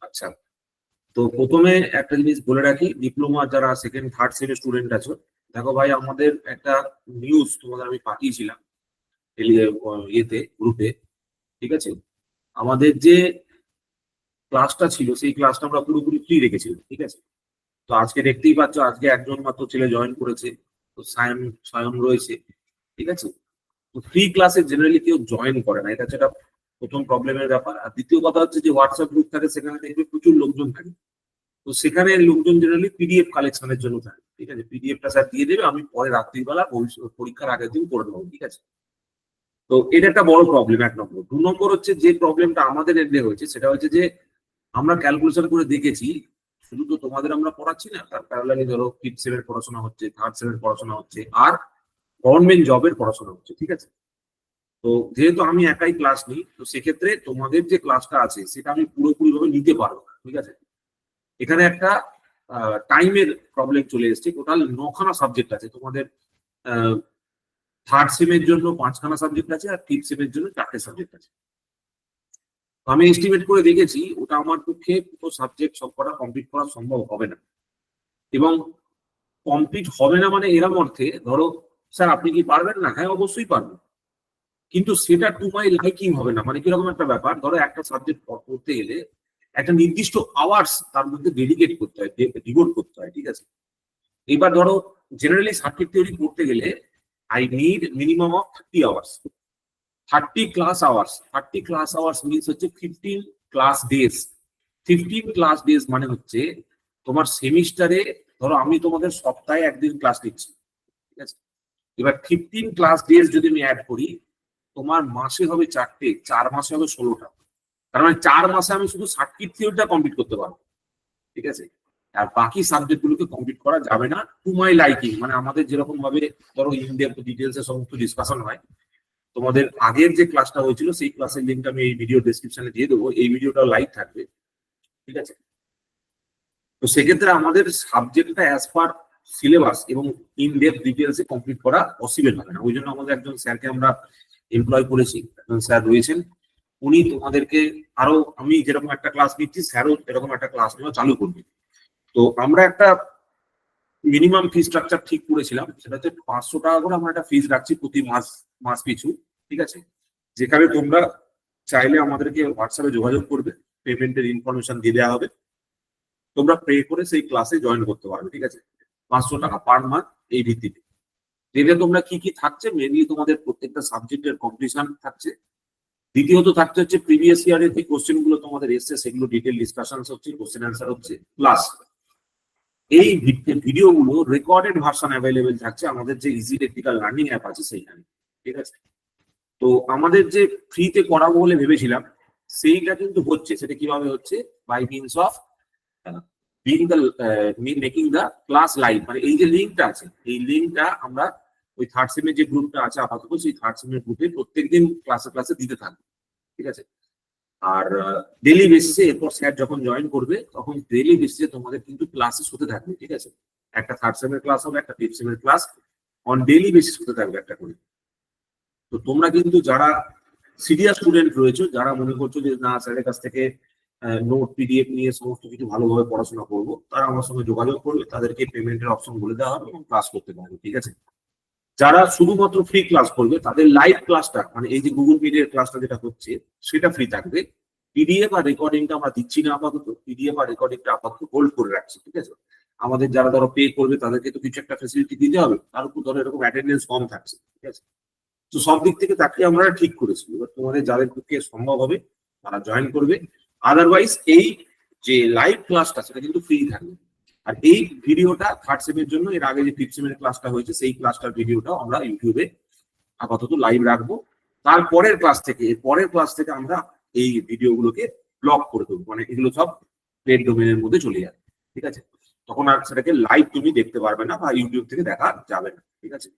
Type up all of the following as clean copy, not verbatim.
আচ্ছা, তো প্রথমে একটা জিনিস বলে রাখি, ডিপ্লোমা যারা সেকেন্ড থার্ড সেমের স্টুডেন্ট আছো, দেখো ভাই, আমাদের একটা নিউজ তোমাদের আমি পাঠিয়েছিলাম ইয়েতে, গ্রুপে। ঠিক আছে, আমাদের যে ক্লাসটা ছিল সেই ক্লাসটা আমরা পুরোপুরি ফ্রি রেখেছিলাম। ঠিক আছে, তো আজকে দেখতেই পাচ্ছ, আজকে একজন মাত্র ছেলে জয়েন করেছে, তো সায়ন সায়ন রয়েছে। ঠিক আছে, তো ফ্রি ক্লাসে জেনারেলি কেউ জয়েন করে না, এটা হচ্ছে একটা প্রথম প্রবলেমের ব্যাপার। আর দ্বিতীয় কথা হচ্ছে যে হোয়াটসঅ্যাপ গ্রুপ থাকে, সেখানে দেখবে প্রচুর লোকজন থাকে, তো সেখানে লোকজন জেনারেলি পিডিএফ কালেকশনের জন্য থাকে। ঠিক আছে, পিডিএফটা স্যার দিয়ে দেবে, আমি পরে রাত্রিবেলা পরীক্ষার আগের দিন করে নেবো। ঠিক আছে, তো এটা একটা বড় প্রবলেম, এক নম্বর। দু নম্বর হচ্ছে যে প্রবলেমটা আমাদের এন্ডে হয়েছে, সেটা হচ্ছে যে আমরা ক্যালকুলেশন করে দেখেছি, শুধু তো তোমাদের আমরা পড়াচ্ছি না, তার প্যারালালি ধরো ফিফথ সেমের পড়াশোনা হচ্ছে, থার্ড সেমের পড়াশোনা হচ্ছে, আর গভর্নমেন্ট জবের পড়াশোনা হচ্ছে। ঠিক আছে, তো যেহেতু আমি একাই ক্লাস নিই, তো সেক্ষেত্রে তোমাদের যে ক্লাসটা আছে সেটা আমি পুরোপুরি ভাবে নিতে পারবো না। ঠিক আছে, এখানে একটা টাইমের প্রবলেম চলে এসেছে। টোটাল 9খানা সাবজেক্ট আছে তোমাদের। থার্ড সেমের জন্য 5খানা সাবজেক্ট আছে, আর ফিফথ সেমের জন্য 4টে সাবজেক্ট আছে। তো আমি এস্টিমেট করে দেখেছি, ওটা আমার পক্ষে পুরো সাবজেক্ট সবকটা কমপ্লিট করা সম্ভব হবে না। এবং কমপ্লিট হবে না মানে এরম অর্থে, ধরো স্যার আপনি কি পারবেন না? হ্যাঁ, অবশ্যই পারবেন, কিন্তু সেটা টু মাই লাইকিং হবে না। মানে কিরকম একটা ব্যাপার, ধরো একটা সাবজেক্ট পড়তে গেলে একটা নির্দিষ্ট আওয়ার্স তার মধ্যে ডেডিকেট করতে হয়, ডিভোট করতে হয়। ঠিক আছে, এবার ধরো জেনারেলি সার্কিট থিওরি পড়তে গেলে I need minimum of 30 hours, 30 class hours. 30 class hours means হচ্ছে 15 ক্লাস ডেজ। 15 ক্লাস ডেজ মানে হচ্ছে তোমার সেমিস্টারে, ধরো আমি তোমাদের সপ্তাহে একদিন ক্লাস নিচ্ছি। ঠিক আছে, এবার 15 ক্লাস ডেজ যদি আমি অ্যাড করি, তোমার মাসে হবে 4টে, 4 মাসে হবে 16টা। তার মানে 4 মাসে আমি শুধু সার্কিট থিওরিটা কমপ্লিট করতে পারবো। ঠিক আছে, আর বাকি সাবজেক্ট গুলোকে কমপ্লিট করা যাবে না টু মাই লাইকিং। মানে আমাদের যেরকম ভাবে ধরো ইনডেপথ ডিটেলস এ সমস্ত ডিসকাশন হয়, তোমাদের আগের যে ক্লাসটা হয়েছিল সেই ক্লাসের লিঙ্কটা আমি এই ভিডিও ডেসক্রিপশনে দিয়ে দেবো, এই ভিডিওটা লাইভ থাকবে। ঠিক আছে, তো সেক্ষেত্রে আমাদের সাবজেক্টটা অ্যাজ পার সিলেবাস এবং in depth details A complete করা পসিবল হবে না। ওই জন্য আমাদের একজন স্যারকে আমরা এমপ্লয় করেছি, একজন স্যার রয়েছেন, উনি তোমাদেরকে আরো, আমি যেরকম একটা ক্লাস নিচ্ছি স্যারও এরকম একটা ক্লাস নেওয়া চালু করবে। তো আমরা একটা মিনিমাম ফি স্ট্রাকচার ঠিক করেছিলাম, সেটা হচ্ছে 500 টাকা করে আমরা একটা ফিস রাখছি প্রতি মাস পিছু। ঠিক আছে, যেখানে তোমরা চাইলে আমাদেরকে হোয়াটসঅ্যাপে যোগাযোগ করবে, পেমেন্টের ইনফরমেশন দিয়ে দেওয়া হবে, তোমরা পে করে সেই ক্লাসে জয়েন করতে পারবে। ঠিক আছে, 500 টাকা পার মান্থ এই ভিত্তিতে। যেটা তোমরা কি কি থাকছে, মেনলি তোমাদের প্রত্যেকটা সাবজেক্টের কম্পিটিশন থাকছে। দ্বিতীয়ত থাকতে হচ্ছে প্রিভিয়াস ইয়ারের যে কোশ্চেন গুলো তোমাদের এসছে সেগুলো ডিটেল ডিসকাশন হচ্ছে, কোশ্চেন অ্যান্সার হচ্ছে, প্লাস এই ভিডিওগুলো রেকর্ডেড ভার্সন অ্যাভেলেবেল থাকছে আমাদের যে ইজি টেকনিক্যাল লার্নিং অ্যাপ আছে সেইখানে। ঠিক আছে, তো আমাদের যে ফ্রিতে করাবো বলে ভেবেছিলাম সেইটা কিন্তু হচ্ছে। সেটা কিভাবে হচ্ছে? By means of making the class live. মানে এই যে লিঙ্কটা আছে, এই লিঙ্কটা আমরা ওই থার্ড সেমের যে গ্রুপটা আছে আপাতত, সেই থার্ড সেমের গ্রুপে প্রত্যেকদিন ক্লাসে ক্লাসে দিতে থাকবে। ঠিক আছে, আর ডেলি বেসিসে এরপর স্যার যখন জয়েন করবে তখন ডেলি বেসিসে তোমাদের কিন্তু ক্লাসেস হতে থাকবে। ঠিক আছে, একটা থার্ড সেমের ক্লাস হবে, একটা ফিফথ সেমের ক্লাস অন ডেলি বেসিস হতে থাকবে একটা করে। তো তোমরা কিন্তু যারা সিরিয়াস স্টুডেন্ট রয়েছে, যারা মনে করছো যে না স্যারের কাছ থেকে নোট পিডিএফ নিয়ে সমস্ত কিছু ভালোভাবে পড়াশোনা করবো, তারা আমার সঙ্গে যোগাযোগ করবে, তাদেরকে পেমেন্টের অপশন বলে দেওয়া হবে এবং ক্লাস করতে পারবে। ঠিক আছে, যারা শুধুমাত্র ফ্রি ক্লাস করবে তাদের লাইভ ক্লাসটা, মানে এই যে গুগল মিটের ক্লাসটা যেটা হচ্ছে সেটা ফ্রি থাকবে। পিডিএফ আর রেকর্ডিংটা আমরা দিচ্ছি না আপাতত, পিডিএফ আর রেকর্ডিংটা আপাতত হোল্ড করে রাখছি। ঠিক আছে, আমাদের যারা ধরো পে করবে তাদেরকে তো কিছু একটা ফেসিলিটি দিতে হবে, তার উপর ধরো এরকম অ্যাটেন্ডেন্স কম থাকছে। ঠিক আছে, তো সব দিক থেকে তাকিয়ে আমরা ঠিক করেছি। এবার তোমাদের যাদের পক্ষে সম্ভব হবে তারা জয়েন করবে, আদারওয়াইজ এই যে লাইভ ক্লাসটা সেটা কিন্তু ফ্রি থাকবে। আর এই ভিডিওটা থার্ড সেমের জন্য, এর আগে যে ফিফথ সেমের ক্লাসটা হয়েছে সেই ক্লাসটার ভিডিওটা আমরা ইউটিউবে আপাতত লাইভ রাখবো। তার পরের ক্লাস থেকে, এর পরের ক্লাস থেকে আমরা এই ভিডিওগুলোকে ব্লক করে দেবো, মানে এগুলো সব পেড ডোমেনের মধ্যে চলে যাবে। ঠিক আছে, তখন আর সেটাকে লাইভ তুমি দেখতে পারবে না বা ইউটিউব থেকে দেখা যাবে না। ঠিক আছে,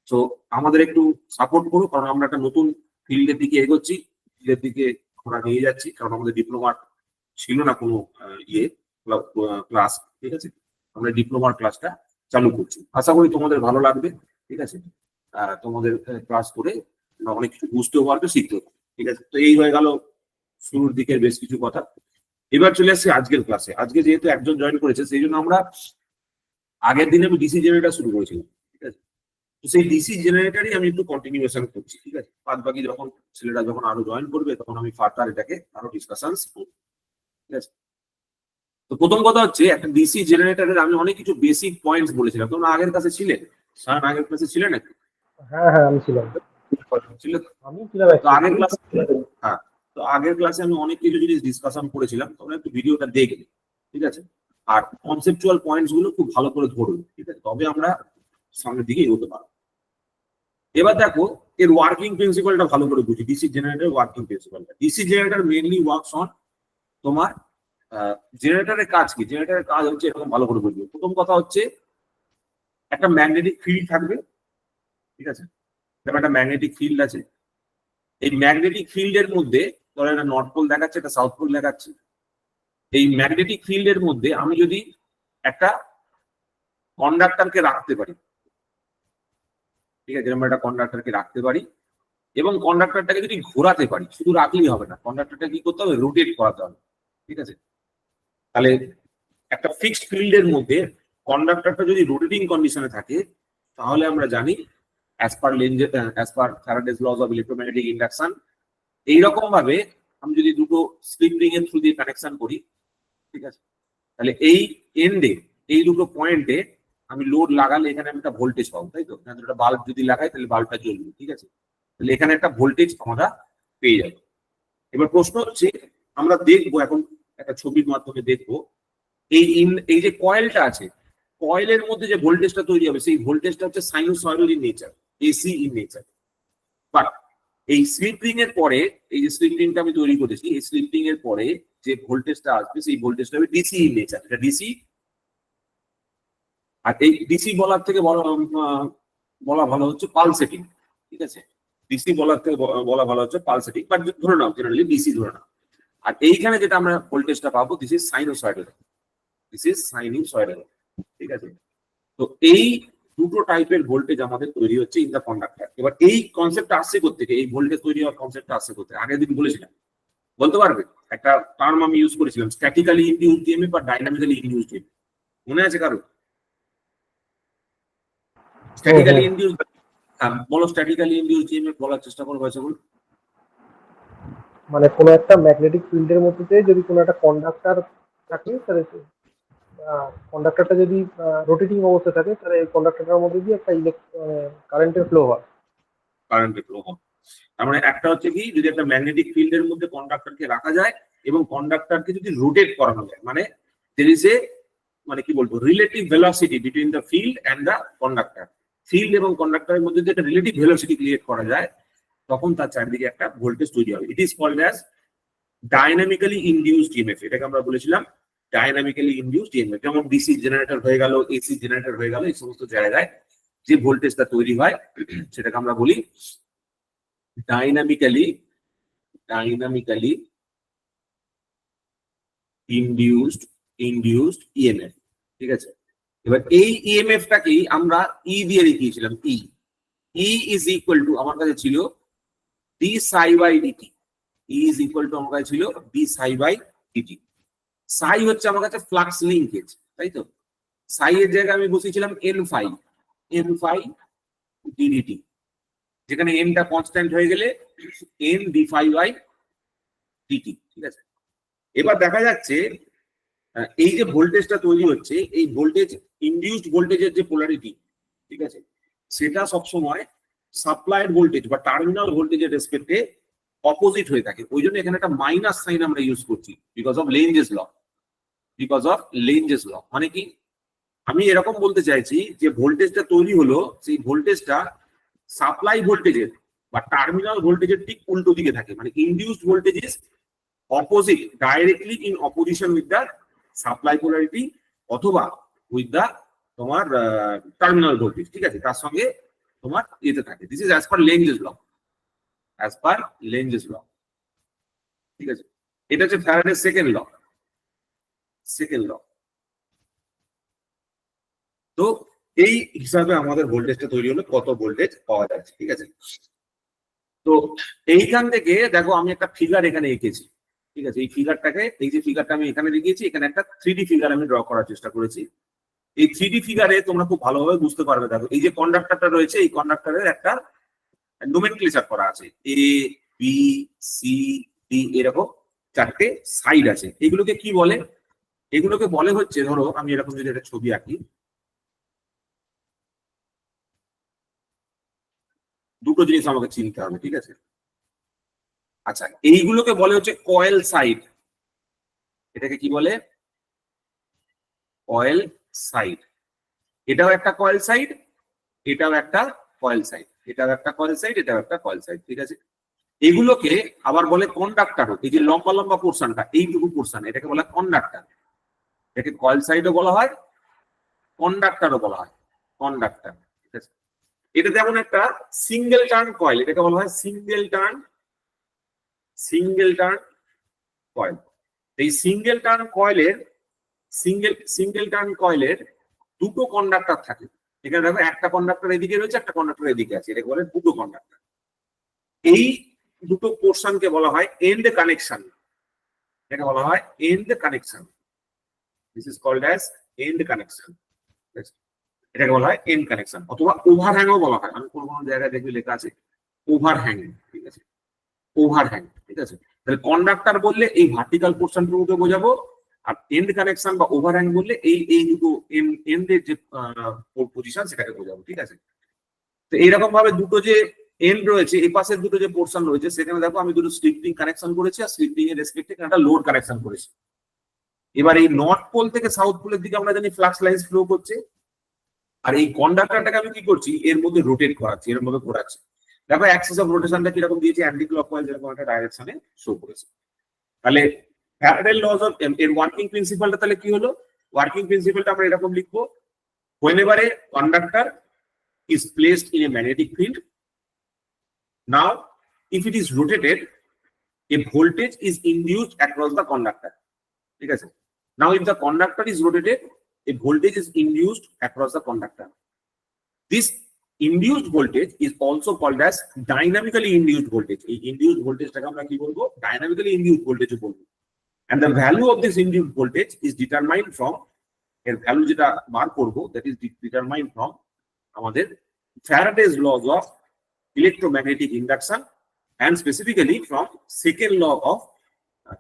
তো আমাদের একটু সাপোর্ট করো, কারণ আমরা একটা নতুন ফিল্ডের দিকে এগোচ্ছি, ফিল্ডের দিকে আমরা নিয়ে যাচ্ছি, কারণ আমাদের ডিপ্লোমার ছিল না কোনো ক্লাস। ঠিক আছে, আমরা ডিপ্লোমার ক্লাসটা চালু করছি, আশা করি তোমাদের ভালো লাগবে। ঠিক আছে, তোমাদের ক্লাস করে অনেক কিছু বুঝতেও পারবে, শিখতেও পারবে। ঠিক আছে, তো এই হয়ে গেল শুরুর দিকের বেশ কিছু কথা। এবার চলে আসছি আজকের ক্লাসে। আজকে যেহেতু একজন জয়েন করেছে সেই জন্য আমরা আগের দিনে আমি ডিসি জেনারেটর শুরু করেছিলাম, ঠিক আছে? তো সেই ডিসি জেনারেটরই আমি একটু কন্টিনিউয়েশন করছি, ঠিক আছে? বাদ বাকি যখন ছেলেরা যখন আরো জয়েন করবে তখন আমি ফার্দার এটাকে আরো ডিসকাশন করব, ঠিক আছে? তো প্রথম কথা হচ্ছে একটা ডিসি জেনারেটরের আমি অনেক কিছু বেসিক পয়েন্টস বলেছিলাম। তোমরা আগের ক্লাসে ছিলে? সায়ন আগের ক্লাসে ছিলে নাকি? হ্যাঁ হ্যাঁ আমি ছিলাম। ছিলে? আমি ছিলাম তো আগের ক্লাস, হ্যাঁ, তো আগের ক্লাসে আমি অনেক কিছু জিনিস ডিসকাশন করেছিলাম, তোমরা একটু ভিডিওটা দেখবে, ঠিক আছে? আর কনসেপচুয়াল পয়েন্টস গুলো খুব ভালো করে ধরবে, ঠিক আছে? তবে আমরা সামনের দিকে এগোতে পারবো। এবার দেখো এর ওয়ার্কিং প্রিন্সিপালটা ভালো করে বুঝি। ডিসি জেনারেটর ওয়ার্কিং প্রিন্সিপালটা, DC generator mainly works on তোমার জেনারেটরের কাজ কি? জেনারেটরের কাজ হচ্ছে এরকম ভালো করে বুঝবে। প্রথম কথা হচ্ছে একটা ম্যাগনেটিক ফিল্ড থাকবে, ঠিক আছে? একটা ম্যাগনেটিক ফিল্ড আছে। এই ম্যাগনেটিক ফিল্ডের মধ্যে ধরো একটা নর্থ পোল দেখাচ্ছে, একটা সাউথ পোল দেখাচ্ছে। এই ম্যাগনেটিক ফিল্ডের মধ্যে আমি যদি একটা কন্ডাক্টরকে রাখতে পারি, ঠিক আছে, আমরা একটা কন্ডাক্টরকে রাখতে পারি এবং কন্ডাক্টরটাকে যদি ঘোরাতে পারি, শুধু রাখলেই হবে না, কন্ডাক্টরটা কি করতে হবে? রোটেট করাতে হবে, ঠিক আছে? তাহলে একটা ফিক্সড ফিল্ডের মধ্যে কন্ডাক্টরটা যদি রোটেটিং কন্ডিশনে থাকে তাহলে আমরা জানি as per Faraday's laws of electromagnetic induction, এইরকম ভাবে আমি যদি দুটো স্লিপ রিং এর থ্রু দিয়ে কানেকশন করি, ঠিক আছে, তাহলে এই এন্ডে এই দুটো পয়েন্টে আমি লোড লাগালে এখানে আমি একটা ভোল্টেজ পাবো, তাই তো? একটা বাল্ব যদি লাগাই তাহলে বাল্বটা জ্বলবে, ঠিক আছে? তাহলে এখানে একটা ভোল্টেজ আমরা পেয়ে যাবো। এবার প্রশ্ন হচ্ছে আমরা দেখবো এখন একটা ছবির মাধ্যমে দেখবো এই যে কয়েলটা আছে, কয়েলের মধ্যে যে ভোল্টেজটা তৈরি হবে সেই ভোল্টেজটা হচ্ছে sinusoidal in nature, AC in nature. But এই স্লিপ রিং এর পরে, এই যে স্লিপ রিংটা আমি তৈরি করেছি, এই স্লিপ রিং এর পরে যে ভোল্টেজটা আসবে সেই ভোল্টেজটা হবে ডিসি ইন নেচার। এটা ডিসি। আর এই ডিসি বলার থেকে বলা ভালো হচ্ছে পালসেটিং, ঠিক আছে? ডিসি বলার থেকে বলা ভালো হচ্ছে পালসেটিং, বাট ধরে নাও জেনারেলি ডিসি ধরে নাও। আর এইখানে যেটা আমরা ভোল্টেজটা পাবো this is sinusoidal, this is sinusoidal, ঠিক আছে? তো এই দুটো টাইপের ভোল্টেজ আমাদের তৈরি হচ্ছে ইন দা কন্ডাক্টর। এবার এই কনসেপ্টটা আসছে কোত্থেকে? এই ভোল্টেজ তৈরি হওয়ার কনসেপ্টটা আসছে কোত্থেকে? আগের দিন বলেছিলাম, বলতে পারবে? একটা টার্ম আমি ইউজ করেছিলাম, স্ট্যাটিক্যালি ইনডিউসড ইএমএফ বা ডাইনামিক্যালি ইনডিউসড ইএমএফ। মনে আছে কারো? স্ট্যাটিক্যালি ইনডিউসড, হ্যাঁ বলো, স্ট্যাটিক্যালি ইনডিউসড ইএমএফ বলার চেষ্টা করো ভাই সকল। মানে কোনো একটা ম্যাগনেটিক ফিল্ডের মধ্যে যদি কোনো একটা কন্ডাক্টর থাকে, তাহলে কন্ডাক্টরটা যদি রোটেটিং অবস্থায় থাকে তাহলে এই কন্ডাক্টরটার মধ্যে দিয়ে একটা কারেন্টের ফ্লো হয়। কারেন্টের ফ্লো হয়। তার মানে একটা হচ্ছে কি, যদি একটা ম্যাগনেটিক ফিল্ডের মধ্যে কন্ডাক্টরকে রাখা যায় এবং কন্ডাক্টরকে যদি রোটেট করানো যায়, মানে there is a, মানে কি বলবো, relative velocity between the field and the conductor. Field এবং কন্ডাক্টরের মধ্যে যদি একটা রিলেটিভ ভেলোসিটি ক্রিয়েট করা যায় তখন তার চারিদিকে একটা ভোল্টেজ তৈরি হবে। It is called as dynamically induced EMF. এটাকে আমরা বলেছিলাম ডাইনামিক্যালি ইনডিউসড ইএমএফ। যেমন ডিসি জেনারেটর হয়ে গেল, এসি জেনারেটর হয়ে গেল, এই সমস্ত জায়গায় যে ভোল্টেজটা তৈরি হয় সেটাকে আমরা বলি ডাইনামিক্যালি ইনডিউসড ইএমএফ, ঠিক আছে? এবার এই ইএমএফটাকেই আমরা ই দিয়ে দেখিয়েছিলাম। ই ইজ ইকুয়াল টু, আমার কাছে ছিল d psi by dt. E is equal to আমার কাছে ছিল ডি সাই বাই ডিটি। সাই হচ্ছে আমার কাছে ফ্লাক্স লিঙ্কেজ, তাই তো? সাই এর জায়গায় আমি বসিয়েছিলাম এন ফাই ডিডিটি, যেখানে এনটা কনস্ট্যান্ট হয়ে গেলে N d phi by dt, ঠিক আছে? এবার দেখা যাচ্ছে এই যে ভোল্টেজটা তৈরি হচ্ছে, এই ভোল্টেজ ইনডিউসড ভোল্টেজের যে পোলারিটি, ঠিক আছে, সেটা সবসময় সাপ্লাইড ভোল্টেজ বা টার্মিনাল ভোল্টেজের রেসপেক্টে অপোজিট হয়ে থাকে। ওই জন্য এখানে একটা মাইনাস সাইন আমরা ইউজ করছি, বিকজ অফ লেঞ্জেস ল। মানে কি, আমি এরকম বলতে চাইছি যে ভোল্টেজটা তৈরি হলো, সেই ভোল্টেজটা সাপ্লাই ভোল্টেজের বা টার্মিনাল ভোল্টেজের ঠিক উল্টো দিকে থাকে। মানে induced voltage is opposite, directly in opposition with the supply polarity অথবা উইথ দ্য তোমার টার্মিনাল ভোল্টেজ, ঠিক আছে, তার সঙ্গে তোমার ইয়েতে থাকে। দিস ইজ অ্যাজ পার লেঞ্জেস ল, ঠিক আছে? এটা হচ্ছে ফ্যারাডের সেকেন্ড ল। তো এই হিসাবে আমাদের ভোল্টেজটা তৈরি হলো, কত ভোল্টেজ পাওয়া যাচ্ছে, ঠিক আছে? তো এইখান থেকে দেখো আমি একটা ফিগার এখানে এঁকেছি, ঠিক আছে, এই ফিগারটাকে, এই যে ফিগারটা আমি এখানে দেখিয়েছি, এখানে একটা 3D ফিগার আমি ড্র করার চেষ্টা করেছি। এই 3D ফিগারে তোমরা খুব ভালোভাবে বুঝতে পারবে। দেখো এই যে কন্ডাক্টরটা রয়েছে, এই কন্ডাক্টরের একটা নোমেনক্লেচার করা আছে, এ বি সি ডি, এরকম 4টে সাইড আছে। এগুলোকে কি বলে? এগুলোকে বলে হচ্ছে, ধরো আমি এরকম যদি একটা ছবি আঁকি, দুটো জিনিস আমাকে চিনতে হবে, ঠিক আছে? আচ্ছা, এইগুলোকে বলে হচ্ছে কয়েল সাইড। এটাকে কি বলে? Coil side. এটাও একটা কয়েল সাইড, এটাও একটা কয়েল সাইড, এটাও একটা কয়েল সাইড, এটাও একটা কয়েল সাইড, ঠিক আছে? এগুলোকে আবার বলে কন্ডাক্টর। এই যে লম্বা লম্বা পোর্শনটা, এইটুকু পোর্শন, এটাকে বলা কন্ডাক্টর। এটাকে কয়েল সাইডও বলা হয়, কন্ডাক্টরও বলা হয়, কন্ডাক্টর, ঠিক আছে? এটা যেমন একটা সিঙ্গেল টার্ন কয়েল, এটাকে বলা হয় সিঙ্গেল টার্ন কয়েল। এই সিঙ্গেল টার্ন কয়েলের দুটো কন্ডাক্টর থাকে। এখানে দেখো একটা কন্ডাক্টর এদিকে রয়েছে, একটা কন্ডাক্টর এদিকে আছে, এটাকে বলে দুটো কন্ডাক্টর। এই দুটো পোর্শনকে বলা হয় এন্ড কানেকশন। এটাকে বলা হয় end connection. This is called as end connection. এটাকে বলা হয় এন্ড কানেকশন, অথবা ওভারহ্যাংও বলা হয়। আমি কোন কোন জায়গায় দেখবি লেখা আছে ওভারহ্যাং, ঠিক আছে? ওভারহ্যাং, ঠিক আছে? তাহলে কন্ডাক্টর বললে এই ভার্টিক্যাল পোর্শনটুকুকে বোঝাবো, আর এন্ড কানেকশন বা ওভারহ্যাং বললে এই দুটো এন্ডের যে পজিশন সেটাকে বোঝাবো, ঠিক আছে? তো এইরকম ভাবে দুটো যে এন্ড রয়েছে, এই পাশের দুটো যে পোর্শন রয়েছে, সেখানে দেখো আমি দুটো স্লিপ রিং কানেকশন করেছি, আর স্লিপ রিং এর রেসপেক্টে একটা লোড কানেকশন করেছি। এবার এই নর্থ পোল থেকে সাউথ পোলের দিকে আমরা জানি ফ্লাক্স লাইন্স ফ্লো করছে, আর এই কন্ডাক্টরটাকে আমি কি করছি, এর মধ্যে রোটেট করাচ্ছি, এর মধ্যে ঘোরাচ্ছি। দেখো অ্যাক্সিস অফ রোটেশনটা কিরকম দিয়েছে, অ্যান্টি ক্লকওয়াইজ এরকম একটা ডাইরেকশনে শো করেছে। তাহলে ফ্যারাডের লজ অফ এর ওয়ার্কিং প্রিন্সিপালটা তাহলে কি হলো? ওয়ার্কিং প্রিন্সিপালটা আমরা এরকম লিখবো, whenever a conductor is placed in a magnetic field, now if it is rotated, a voltage is induced across the conductor, ঠিক আছে? Now if the conductor is rotated, a voltage is induced across the conductor. This induced voltage is also called as dynamically induced voltage. এই induced voltageটাকে আমরা কি বলবো? Dynamically induced voltage বলবো। And the value of this induced voltage is determined from, এর value যেটা বার করবো, that is determined from আমাদের Faraday's laws of electromagnetic induction, and specifically from second law of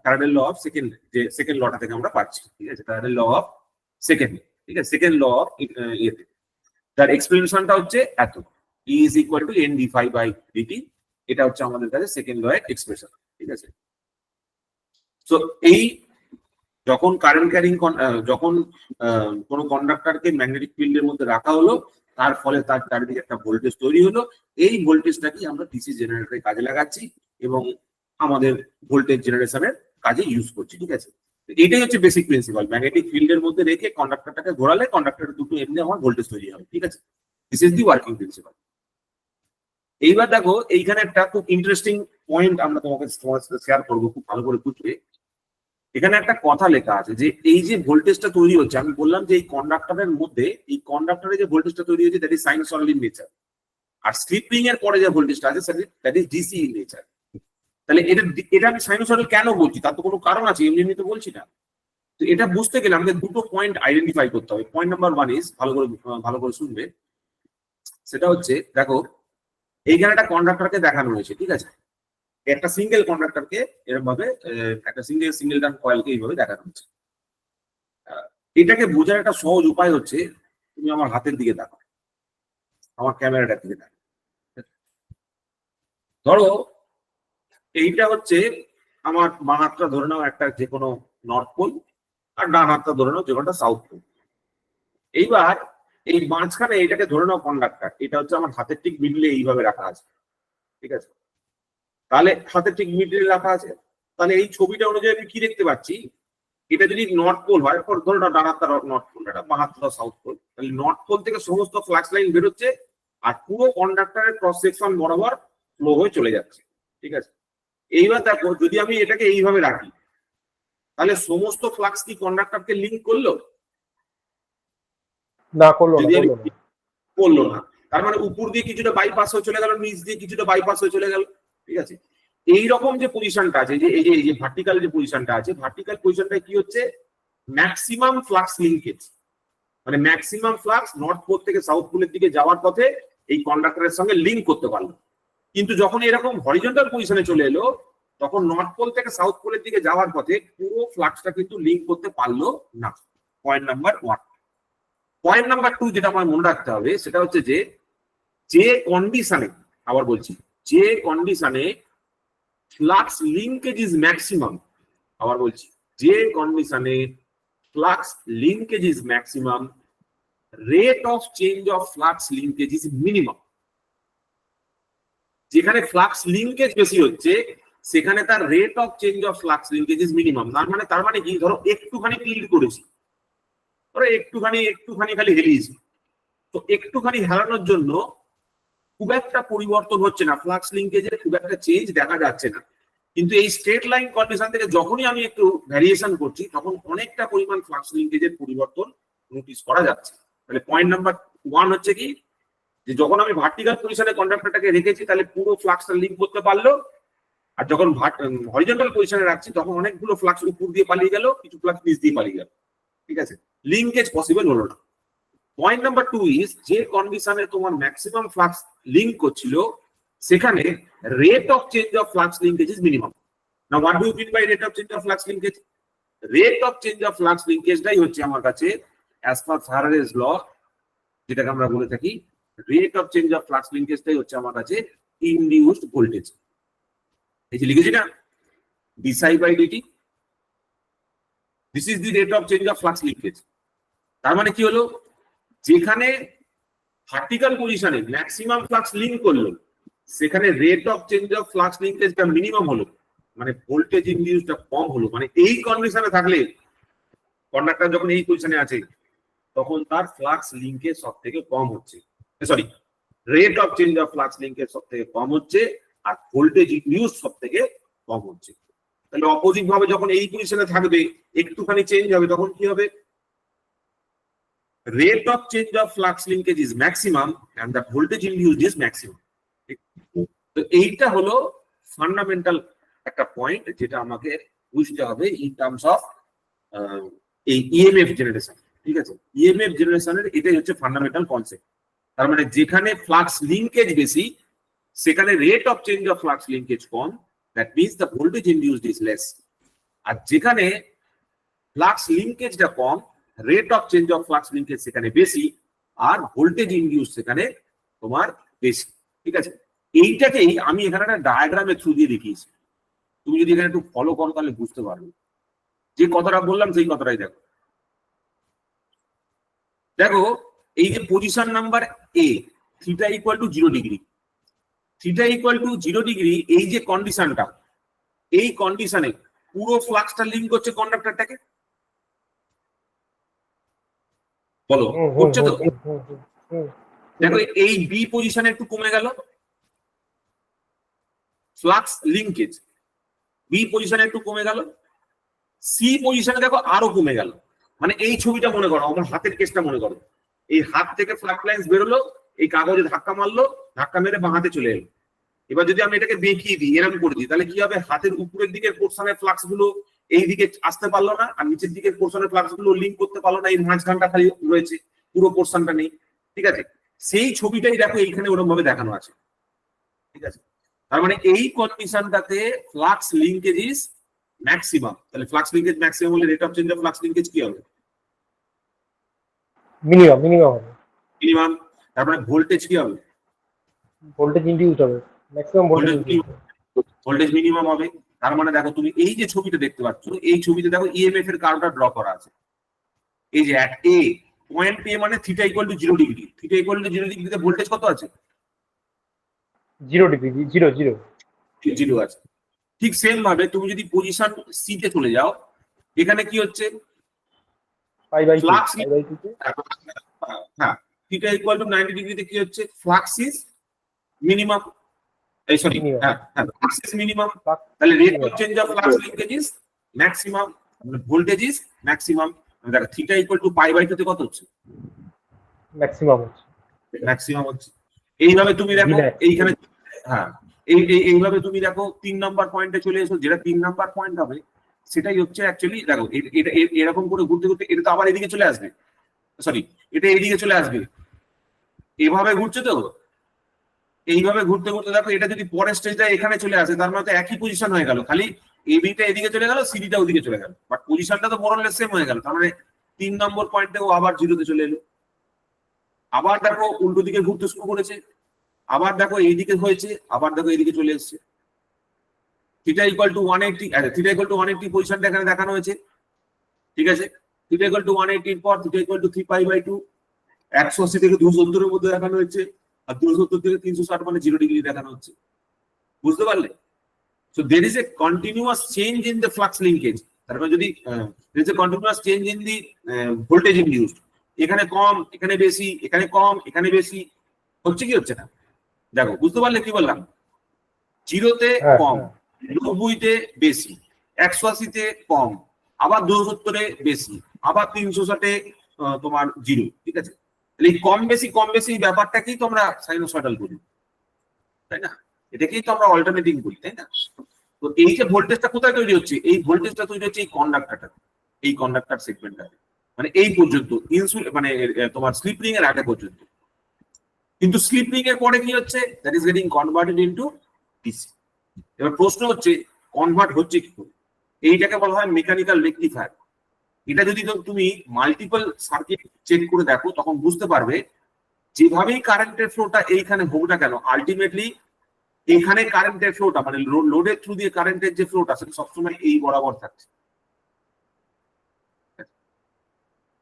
Faraday law of second, যে second লটা থেকে আমরা পাচ্ছি, ঠিক আছে? Faraday law of second, ঠিক আছে? সেকেন্ড ল অফ ইয়েতে তার এক্সপ্লেনেশনটা হচ্ছে এত, E is equal to n d phi by dt। এটা হচ্ছে আমাদের কাছে সেকেন্ড ল এর এক্সপ্রেশন, ঠিক আছে? সো এই যখন কারেন্ট ক্যারিং, যখন কোনো কন্ডাক্টরকে ম্যাগনেটিক ফিল্ডের মধ্যে রাখা হলো, তার ফলে তার চারিদিকে একটা ভোল্টেজ তৈরি হলো। এই ভোল্টেজটাকে আমরা ডিসি জেনারেটরে কাজে লাগাচ্ছি এবং আমাদের ভোল্টেজ জেনারেশনের কাজে ইউজ করছি, ঠিক আছে? এটাই হচ্ছে বেসিক প্রিন্সিপাল। ম্যাগনেটিক ফিল্ডের মধ্যে রেখে কন্ডাক্টরটাকে ঘোরালে কন্ডাক্টরের দুটো এমনি আমার ভোল্টেজ তৈরি হবে, ঠিক আছে? This is the working principal. এইবার দেখো এইখানে একটা খুব ইন্টারেস্টিং পয়েন্ট আমরা তোমার সাথে শেয়ার করবো, খুব ভালো করে বুঝবে। এখানে একটা কথা লেখা আছে যে এই যে ভোল্টেজটা তৈরি হচ্ছে, আমি বললাম যে এই কন্ডাক্টরের মধ্যে, এই কন্ডাক্টরে যে ভোল্টেজটা তৈরি হচ্ছে that is sinusoidal in nature, আর স্লিপ রিং এর পরে যে ভোল্টেজটা আছে that is DC in nature. তাহলে এটা আমি সাইনোসয়েডাল কেন বলছি, তার তো কোনো কারণ আছে, এমনি এমনি তো বলছি না। তো এটা বুঝতে গেলে আমাদের দুটো পয়েন্ট আইডেন্টিফাই করতে হবে। পয়েন্ট নাম্বার 1 ইজ, ভালো করে শুনবে, সেটা হচ্ছে দেখো এইখানে একটা কন্ডাক্টরকে দেখানো হয়েছে, ঠিক আছে? একটা সিঙ্গেল কন্ডাক্টরকে এরকম ভাবে, একটা সিঙ্গেল টার্ন কয়েলকে এইভাবে দেখানো হচ্ছে। এটাকে বোঝার একটা সহজ উপায় হচ্ছে, তুমি আমার হাতের দিকে দেখো, আমার ক্যামেরাটার দিকে দেখো। ধরো এইটা হচ্ছে আমার বাঁ হাতটা ধরে নাও একটা যে কোনো নর্থ পোল, আর ডান হাতটা ধরে নাও যে কোনোটা সাউথ পোল। এইবার এই মাঝখানে এইটাকে ধরে নাও কন্ডাক্টর, এটা হচ্ছে আমার হাতের ঠিক মিডলে এইভাবে রাখা আছে, ঠিক আছে? তাহলে হাতের ঠিক মিডলে রাখা আছে, তাহলে এই ছবিটা অনুযায়ী আমি কি দেখতে পাচ্ছি, এটা যদি নর্থ পোল হয়, ধরো না ডান হাতটা নর্থ পোল, এটা বাঁ হাতটা সাউথ পোল, তাহলে নর্থ পোল থেকে সমস্ত ফ্লাক্স লাইন বেরোচ্ছে আর পুরো কন্ডাক্টরের ক্রস সেকশন বরাবর ফ্লো হয়ে চলে যাচ্ছে, ঠিক আছে? এইবার দেখো যদি আমি এটাকে এইভাবে রাখি, তাহলে সমস্ত ফ্লাক্স কি কন্ডাক্টরকে লিংক করলো? না, করলো যদি না। করলো না। তার মানে উপর দিয়ে কিছুটা বাইপাস হয়ে চলে গেল, নিচ দিয়ে কিছুটা বাইপাস হয়ে চলে গেল, ঠিক আছে? এইরকম যে পজিশনটা আছে, এই যে ভার্টিক্যাল যে পজিশনটা আছে, ভার্টিক্যাল পজিশনটা কি হচ্ছে, ম্যাক্সিমাম ফ্লাক্স লিঙ্কেজ, মানে ম্যাক্সিমাম ফ্লাক্স নর্থ পোল থেকে সাউথ পোলের দিকে যাওয়ার পথে এই কন্ডাক্টরের সঙ্গে লিঙ্ক করতে পারলো। কিন্তু যখন এরকম হরিজন্টাল পজিশনে চলে এলো, তখন নর্থ পোল থেকে সাউথ পোলের দিকে যাওয়ার পথে পুরো ফ্লাক্সটা কিন্তু লিঙ্ক করতে পারলো না। Point number 1। পয়েন্ট নাম্বার 2 যেটা আমার মনে রাখতে হবে সেটা হচ্ছে যে কন্ডিশনে, আবার বলছি, যে কন্ডিশনে ফ্লাক্স লিঙ্কেজ ইজ ম্যাক্সিমাম, আবার বলছি, যে কন্ডিশনে flux linkage is maximum, rate of change of flux linkage is minimum. যেখানে ফ্লাক্স লিঙ্কেজ বেশি হচ্ছে সেখানে তার rate of change of flux linkage is minimum. তার মানে কি, ধরো একটুখানি ক্লিড করেছি, ধরো একটুখানি খালি হেলিয়েছি, তো একটুখানি হেলানোর জন্য খুব একটা পরিবর্তন হচ্ছে না, ফ্লাক্স লিঙ্কেজের খুব একটা চেঞ্জ দেখা যাচ্ছে না। কিন্তু এই স্ট্রেট লাইন কন্ডিশন থেকে যখনই আমি একটু ভ্যারিয়েশন করছি তখন অনেকটা পরিমাণ ফ্লাক্স লিঙ্কেজের পরিবর্তন নোটিস করা যাচ্ছে। তাহলে পয়েন্ট নাম্বার 1 হচ্ছে কি, যে যখন আমি ভার্টিক্যাল পজিশনে কন্ডাক্টরটাকে রেখেছি তাহলে পুরো ফ্লাক্সটা লিঙ্ক করতে পারলো, আর যখন হরিজন্টাল পজিশনে রাখছি তখন অনেকগুলো ফ্লাক্স উপর দিয়ে পালিয়ে গেল, কিছু ফ্লাক্স নিচ দিয়ে পালিয়ে গেল, ঠিক আছে, লিঙ্কেজ পসিবল হলো না। পয়েন্ট নাম্বার 2 ইজ, যে কন্ডিশনে তোমার ম্যাক্সিমাম ফ্লাক্স লিঙ্ক করছিল সেখানে rate of change of flux linkage is minimum. Now what do you mean by rate of change of flux linkage? Rate of change of flux লিঙ্কেজটাই হচ্ছে আমার কাছে as per ফ্যারাডেজ ল, যেটাকে আমরা বলে থাকি, rate of change of flux লিঙ্কেজটাই হচ্ছে আমার কাছে ইনডিউসড ভোল্টেজ। এই যে লিখেছি না, dψ by dt, this is the rate of change of flux linkage. তার মানে কি হলো, যেখানে ভার্টিক্যাল পজিশনে ম্যাক্সিমাম ফ্লাক্স লিঙ্ক করলো সেখানে rate of change of flux লিঙ্কেজটা মিনিমাম হলো, মানে ভোল্টেজ ইনডিউসটা কম হলো। মানে এই কন্ডিশনে থাকলে কন্ডাক্টর যখন এই পজিশনে আছে তখন তার ফ্লাক্স লিঙ্কেজ সব থেকে কম হচ্ছে, sorry, rate of change of flux linkage সব থেকে কম হচ্ছে আর ভোল্টেজ ইনডিউস সব থেকে কম হচ্ছে। তাহলে অপোজিট ভাবে যখন এই পজিশনে থাকবে একটুখানি চেঞ্জ হবে তখন কি হবে, rate of change of flux linkage is maximum and the voltage induced is maximum. তো এইটা হলো ফান্ডামেন্টাল একটা পয়েন্ট যেটা আমাকে বুঝতে হবে ইন টার্মস অফ এই ইএমএফ জেনারেশন, ঠিক আছে। ইএমএফ জেনারেশনের এটাই হচ্ছে ফান্ডামেন্টাল কনসেপ্ট। তার মানে যেখানে ফ্লাক্স লিঙ্কেজ বেশি সেখানে rate of change of flux linkage কম, that means the voltage induced is less. আর যেখানে ফ্লাক্স লিঙ্কেজটা কম, rate of change of flux linkage সেখানে বেশি আর ভোল্টেজ ইনডিউস সেখানে তোমার বেশি, ঠিক আছে। এইটাকেই আমি এখানে একটা ডায়াগ্রামের থ্রু দিয়ে দেখিয়েছি, তুমি যদি এখানে একটু ফলো করো তাহলে বুঝতে পারবে। যে কথাটা বললাম সেই কথাটাই দেখো, দেখো এই যে position number A, theta equal two 0 degree, theta equal two 0 degree, এই যে কন্ডিশনটা, এই কন্ডিশনে পুরো ফ্লাক্সটা লিঙ্ক করছে কন্ডাক্টরটাকে, বলো করছে তো? দেখো এই বি পজিশনে একটু কমে গেল ফ্লাক্স লিঙ্কেজ, বি পজিশনে একটু কমে গেল, সি পজিশনে দেখো আরো কমে গেল। মানে এই ছবিটা মনে করো, আমার হাতের কেসটা মনে করো, এই হাত থেকে ফ্লাক্স লাইন্স বেরোলো, এই কাগজে ধাক্কা মারলো, ধাক্কা মেরে বাঁ হাতে চলে এলো। এবার যদি আমি এটাকে দেখিয়ে দিই, এরকম করে দিই, তাহলে কি হবে, হাতের উপরের দিকের পোর্শনের ফ্লাক্স গুলো এই দিকে আসতে পারলো না আর নিচের দিকের পোর্শনের ফ্লাক্স গুলো লিঙ্ক করতে পারলো না, এই মাঝখানটা খালি রয়েছে, পুরো পোর্শনটা নেই, ঠিক আছে। সেই ছবিটাই দেখো এইখানে ওরকম ভাবে দেখানো আছে, ঠিক আছে। তার মানে এই কন্ডিশনটাতে ফ্লাক্স লিঙ্কেজ ইজ ম্যাক্সিমাম। তাহলে ফ্লাক্স লিঙ্কেজ ম্যাক্সিমাম হলে rate of change of flux linkage কি হবে, মিনিমাম, মিনিমাম হবে, মিনিমাম। তার মানে ভোল্টেজ কি হবে, ভোল্টেজ ইনডিউস হবে, ম্যাক্সিমাম ভোল্টেজ ভোল্টেজ মিনিমাম হবে। তার মানে দেখো তুমি এই যে ছবিটা দেখতে পাচ্ছ, এই ছবিতে দেখো ইএমএফ এর কার্ভটা ড্র করা আছে। এই যে অ্যাট এ, পয়েন্ট এ মানে theta equal two 0 degree, theta equal two 0 ডিগ্রিতে ভোল্টেজ কত আছে, 0 ডিগ্রি, 0 0 আছে। ঠিক সেম ভাবে তুমি যদি পজিশন সি তে চলে যাও, এখানে কি হচ্ছে, ফ্লাক্স, হ্যাঁ, থিটা ইকুয়াল টু 90 ডিগ্রিতে কি হচ্ছে, ফ্লাক্স ইজ মিনিমাম, এই সরি, হ্যাঁ হ্যাঁ, ফ্লাক্স ইজ মিনিমাম। তাহলে rate of change of flux linkage is maximum, voltage is maximum. দেখো theta equal to pi by 2 তে কত হচ্ছে, ম্যাক্সিমাম হচ্ছে, ম্যাক্সিমাম হচ্ছে। এইভাবে তুমি দেখো এইখানে, হ্যাঁ এইভাবে তুমি দেখো 3 নাম্বার পয়েন্টে চলে এসো, যেটা 3 নাম্বার পয়েন্ট হবে সেটাই হচ্ছে অ্যাকচুয়ালি দেখো এটা এরকম করে ঘুরতে ঘুরতে এটা তো আবার এদিকে চলে আসবে, সরি এটা এদিকে চলে আসবে, এভাবে ঘুরছে তো, এইভাবে ঘুরতে ঘুরতে দেখো এটা যদি পরের স্টেজটা এখানে চলে আসে তার মানে তো একই পজিশন হয়ে গেল, খালি এবিটা এদিকে চলে গেল, সিডিটা ওদিকে চলে গেল, বাট পজিশনটা তো মোরলেস সেম হয়ে গেল। তার মানে 3 নম্বর পয়েন্টেও আবার জিরোতে চলে এলো। আবার দেখো উল্টো দিকে ঘুরতে শুরু করেছে, আবার দেখো এইদিকে হয়েছে, আবার দেখো এইদিকে চলে এসছে। থিটা ইকুয়াল টু 180, আচ্ছা থিটা ইকুয়াল টু 180 পজিশনটা এখানে দেখানো হয়েছে, ঠিক আছে। থিটা ইকুয়াল টু 180 এর পর থিটা ইকুয়াল টু 3π/2, 180 থেকে 270 এর মধ্যে দেখানো হয়েছে, আর 270 থেকে 360 মানে 0 ডিগ্রি দেখানো হচ্ছে, বুঝতে পারলে? So there is a continuous change in the flux linkage. তার মানে যদি there is a continuous change in the voltage induced, এখানে কম এখানে বেশি, এখানে কম এখানে বেশি হচ্ছে কি হচ্ছে না, দেখো বুঝতে পারলে কি বললাম? 0-তে কম, 90-তে বেশি, 180-তে কম, আবার 270-এ বেশি, আবার 360-এ তোমার 0, ঠিক আছে। তাহলে এই কম বেশি ব্যাপারটাকেই তোমরা সাইনোসয়েডাল বলি, তাই না? এটাকেই তো আমরা অল্টারনেটিং বলি, তাই না? তো এই যে ভোল্টেজটা কোথায় তৈরি হচ্ছে, এই ভোল্টেজটা তৈরি হচ্ছে এই কন্ডাক্টরটা, এই কন্ডাক্টর সেগমেন্টটাতে, মানে এই পর্যন্ত মানে তোমার স্লিপ রিং এর আগে পর্যন্ত। কিন্তু স্লিপ রিং এর পরে কি হচ্ছে, that is getting converted into DC. এবার প্রশ্ন হচ্ছে কনভার্ট হচ্ছে কি করে? এইটাকে বলা হয় মেকানিক্যাল রেকটিফায়ার। এটা যদি তুমি মাল্টিপল সার্কিট চেক করে দেখো তখন বুঝতে পারবে যেভাবেই কারেন্টের ফ্লোটা এইখানে হোক না কেন, আলটিমেটলি এখানে কারেন্টের ফ্লোটা মানে লোডের থ্রু দিয়ে কারেন্টের যে ফ্লোটা সেটা সবসময় এই বরাবর থাকছে,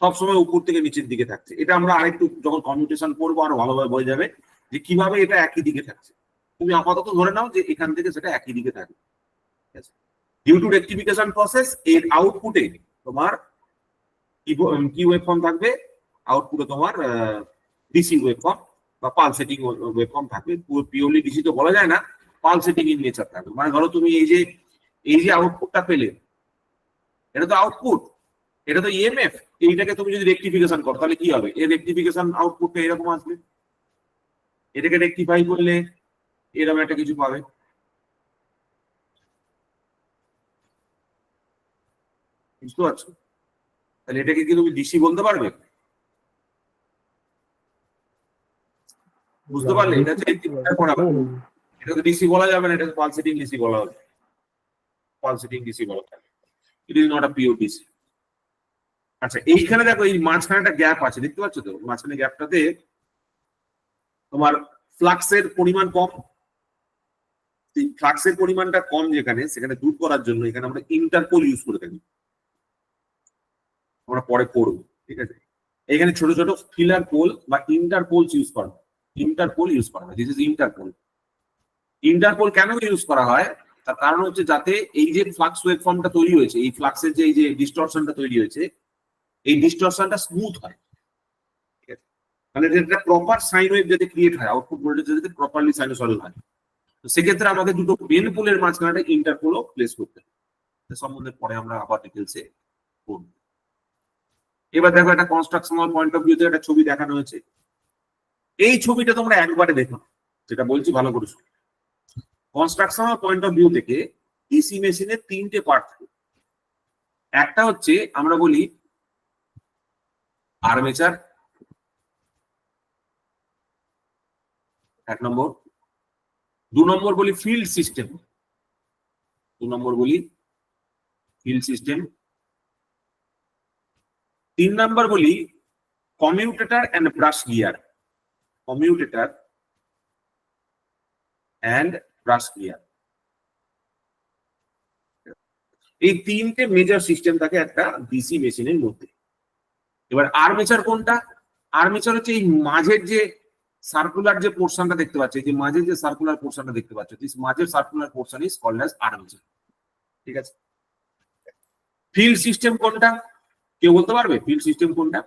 সবসময় উপর থেকে নিচের দিকে থাকছে। এটা আমরা আরেকটু যখন কমিউনিকেশন করবো আরো ভালোভাবে বোঝা যাবে যে কিভাবে এটা একই দিকে থাকছে। তুমি আপাতত ধরে নাও যে এখান থেকে সেটা একই দিকে থাকবে। ডিউ টু রেক্টিফিকেশন প্রসেস এর আউটপুটে তোমার কি ওয়েভফর্ম থাকবে, আউটপুটে তোমার ডিসি ওয়েভফর্ম বা পালসেটিং ওয়েভফর্ম থাকবে। পিওরলি ডিসি তো বলা যায় না, পালসেটিং ইন নেচার থাকবে। মানে ধরো তুমি এই যে আউটপুটটা পেলে, এটা তো আউটপুট, এটা তো ইএমএফ, এইটাকে তুমি যদি রেক্টিফিকেশন করো তাহলে কি হবে? এর রেক্টিফিকেশন আউটপুটটা এরকম আসবে, এটাকে রেক্টিফাই করলে এরকম একটা কিছু পাবে। বুঝতে পারছো? তাহলে এটাকে কি তুমি ডিসি বলতে পারবে? বুঝতে পারলে? এটা এটা তো ডিসি বলা যাবে না, এটা পালসেটিং ডিসি বলা হবে, পালসেটিং ডিসি বলা হবে। It is not a pure DC. আচ্ছা এইখানে দেখো এই মাঝখানে একটা গ্যাপ আছে, দেখতে পাচ্ছ তো? মাঝখানে গ্যাপটাতে তোমার ফ্লাক্সের পরিমাণ কম, ফ্লাক্সের পরিমাণটা কম যেখানে, সেখানে দূর করার জন্য এখানে আমরা ইন্টারপোল ইউজ করে থাকি, আমরা পরে পড়বো, ঠিক আছে। এখানে ছোট ছোট ফিলার পোল বা ইন্টারপোল ইউজ করা হয়, ইন্টারপোল ইউজ করা হয়, দিস ইজ ইন্টারপোল। ইন্টারপোল কেন ইউজ করা হয়? তার কারণ হচ্ছে যাতে এই যে ফ্লাক্স ওয়েভফর্মটা তৈরি হয়েছে, এই ফ্লাক্সের যে এই যে ডিস্টরশনটা তৈরি হয়েছে, এই ডিস্টরশনটা স্মুথ হয়, ঠিক আছে। মানে এটা প্রপার সাইন ওয়েভ যাতে ক্রিয়েট হয়, আউটপুট ভোল্টেজ যাতে প্রপারলি সাইনোসয়েডাল হয়, তো সেক্ষেত্রে আমাদের দুটো মেন পোলের মাঝখানে একটা ইন্টারপোলও প্লেস করতে হবে। সম্বন্ধে পরে আমরা আবার ডিটেলসে পড়ব। এবার দেখো একটা কনস্ট্রাকশনাল পয়েন্ট অফ ভিউতে একটা ছবি দেখানো হয়েছে। এই ছবিটা তোমরা একবারে দেখো, যেটা বলছি ভালো করে শুনো। কনস্ট্রাকশনাল পয়েন্ট অফ ভিউ থেকে এসি মেশিনের 3টে পার্ট থাকে। একটা হচ্ছে আমরা বলি আর্মেচার, 1 নম্বর। 2 নম্বর বলি ফিল্ড সিস্টেম, 2 নম্বর বলি ফিল্ড সিস্টেম। 3 নম্বর বলি commutator and brush gear, commutator and brush gear. এই 3টে মেজর সিস্টেম থাকে একটা ডিসি মেশিনের মধ্যে। এবার আর্মেচার কোনটা? আর্মেচার হচ্ছে এই মাঝের যে সার্কুলার যে পোর্শনটা দেখতে পাচ্ছ, এই যে মাঝের যে সার্কুলার পোর্শনটা দেখতে পাচ্ছ, দিস মাঝের circular portion is called as armature, ঠিক আছে। ফিল্ড সিস্টেম কোনটা? কেউ বলতে পারবে ফিল্ড সিস্টেম কোনটা?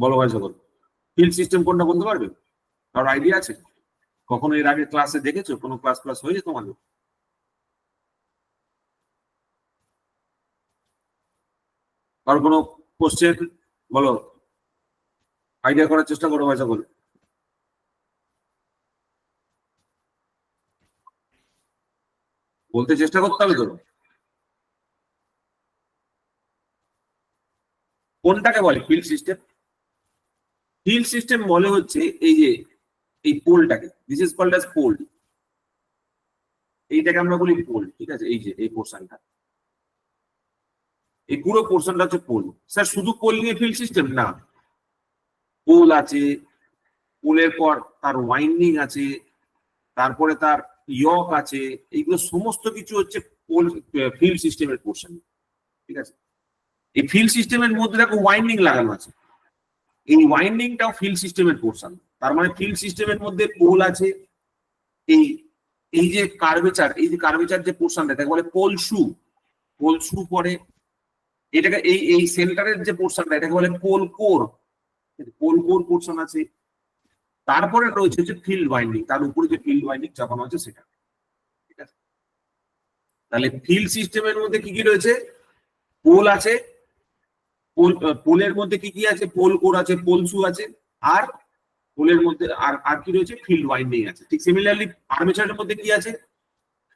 বলো ভাই সকল, ফিল্ড সিস্টেম কোনটা বলতে পারবে? কারোর আইডিয়া আছে? কখনো এর আগে ক্লাসে দেখেছো? কোনো ক্লাস হয়েছে তোমাদের? কারো কোনো কোশ্চেন? বলো, আইডিয়া করার চেষ্টা করো ভাই সকল। বলতে চেষ্টা করতে হবে তো। কোনটাকে বলে ফিল্ড সিস্টেম? ফিল্ড সিস্টেম বলে হচ্ছে এই যে এই পোলটাকে, this is called as pole. এইটাকে আমরা বলি পোল, ঠিক আছে? এই যে এই পোর্শনটা, এই পুরো পোর্শনটা হচ্ছে পোল। স্যার শুধু পোল নিয়ে ফিল্ড সিস্টেম না, পোল আছে, পোলের পর তার ওয়াইন্ডিং আছে, তারপরে তার ইয়ক আছে, এইগুলো সমস্ত কিছু হচ্ছে পোল ফিল্ড সিস্টেমের পোর্শন, ঠিক আছে? এই ফিল্ড সিস্টেমের মধ্যে দেখো ওয়াইন্ডিং লাগানো আছে, এই ওয়াইন্ডিংটাও ফিল্ড সিস্টেমের পোর্শন। তার মানে ফিল্ড সিস্টেমের মধ্যে পোল আছে, এই এই যে কার্ভেচার, এই যে কার্ভেচার যে পোর্শনটা তাকে বলে পোল শু। পোল শু পরে এটাকে এই এই সেন্টারের যে পোর্শনটা এটাকে বলে pole core. Pole core portion আছে, তারপরে রয়েছে যে ফিল্ড ওয়াইন্ডিং, তার উপরে যে ফিল্ড ওয়াইন্ডিং চাপানো আছে সেটা, ঠিক আছে? তাহলে ফিল্ড সিস্টেমের মধ্যে কি কি রয়েছে? পোল আছে, পোলের মধ্যে কি কি আছে? পোল কোর আছে, পোল শু আছে, আর পোলের মধ্যে আর আর কি রয়েছে? ফিল্ড ওয়াইন্ডিং আছে। ঠিক সিমিলারলি আর্মেচারের মধ্যে কি আছে?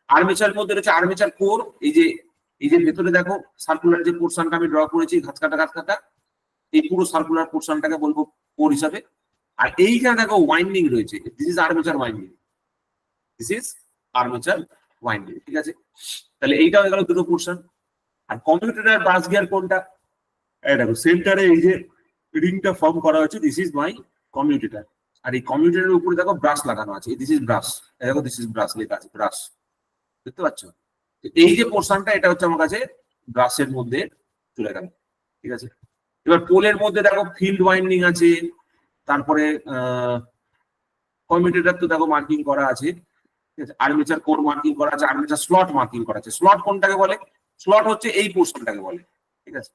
আর্মেচারের মধ্যে রয়েছে আর্মেচার কোর। এই যে ভেতরে দেখো সার্কুলার যে পোর্শনটা আমি ড্র করেছি ঘাস কাটা, এই পুরো সার্কুলার পোর্শনটাকে বলবো কোর হিসাবে। আর এইখানে দেখো ওয়াইন্ডিং রয়েছে, this is armature winding, this is armature winding, ঠিক আছে? তাহলে এইটা হয়ে গেল দুটো পোর্শন। আর কমিউটেটর ব্রাশ গিয়ার কোনটা? এই দেখো সেন্টারে এই যে রিংটা ফর্ম করা হয়েছে, দিস ইজ মাই কমিউটেটর। আর এই কমিউটেটরের উপরে দেখো ব্রাশ লাগানো আছে, দিস ইজ ব্রাশ, দেখো দিস ইজ ব্রাশ লেখা আছে, ব্রাশ, দেখতে পাচ্ছ? এই যে পোর্শনটা এটা হচ্ছে আমার কাছে ব্রাশের মধ্যে চলে গেল, ঠিক আছে? এবার পোলের মধ্যে দেখো ফিল্ড ওয়াইন্ডিং আছে, তারপরে কমিউটেটর তো দেখো মার্কিং করা আছে, ঠিক আছে? আর্মেচার কোর মার্কিং করা আছে, আর্মেচার স্লট মার্কিং করা আছে। স্লট কোনটাকে বলে? স্লট হচ্ছে এই পোর্শনটাকে বলে, ঠিক আছে?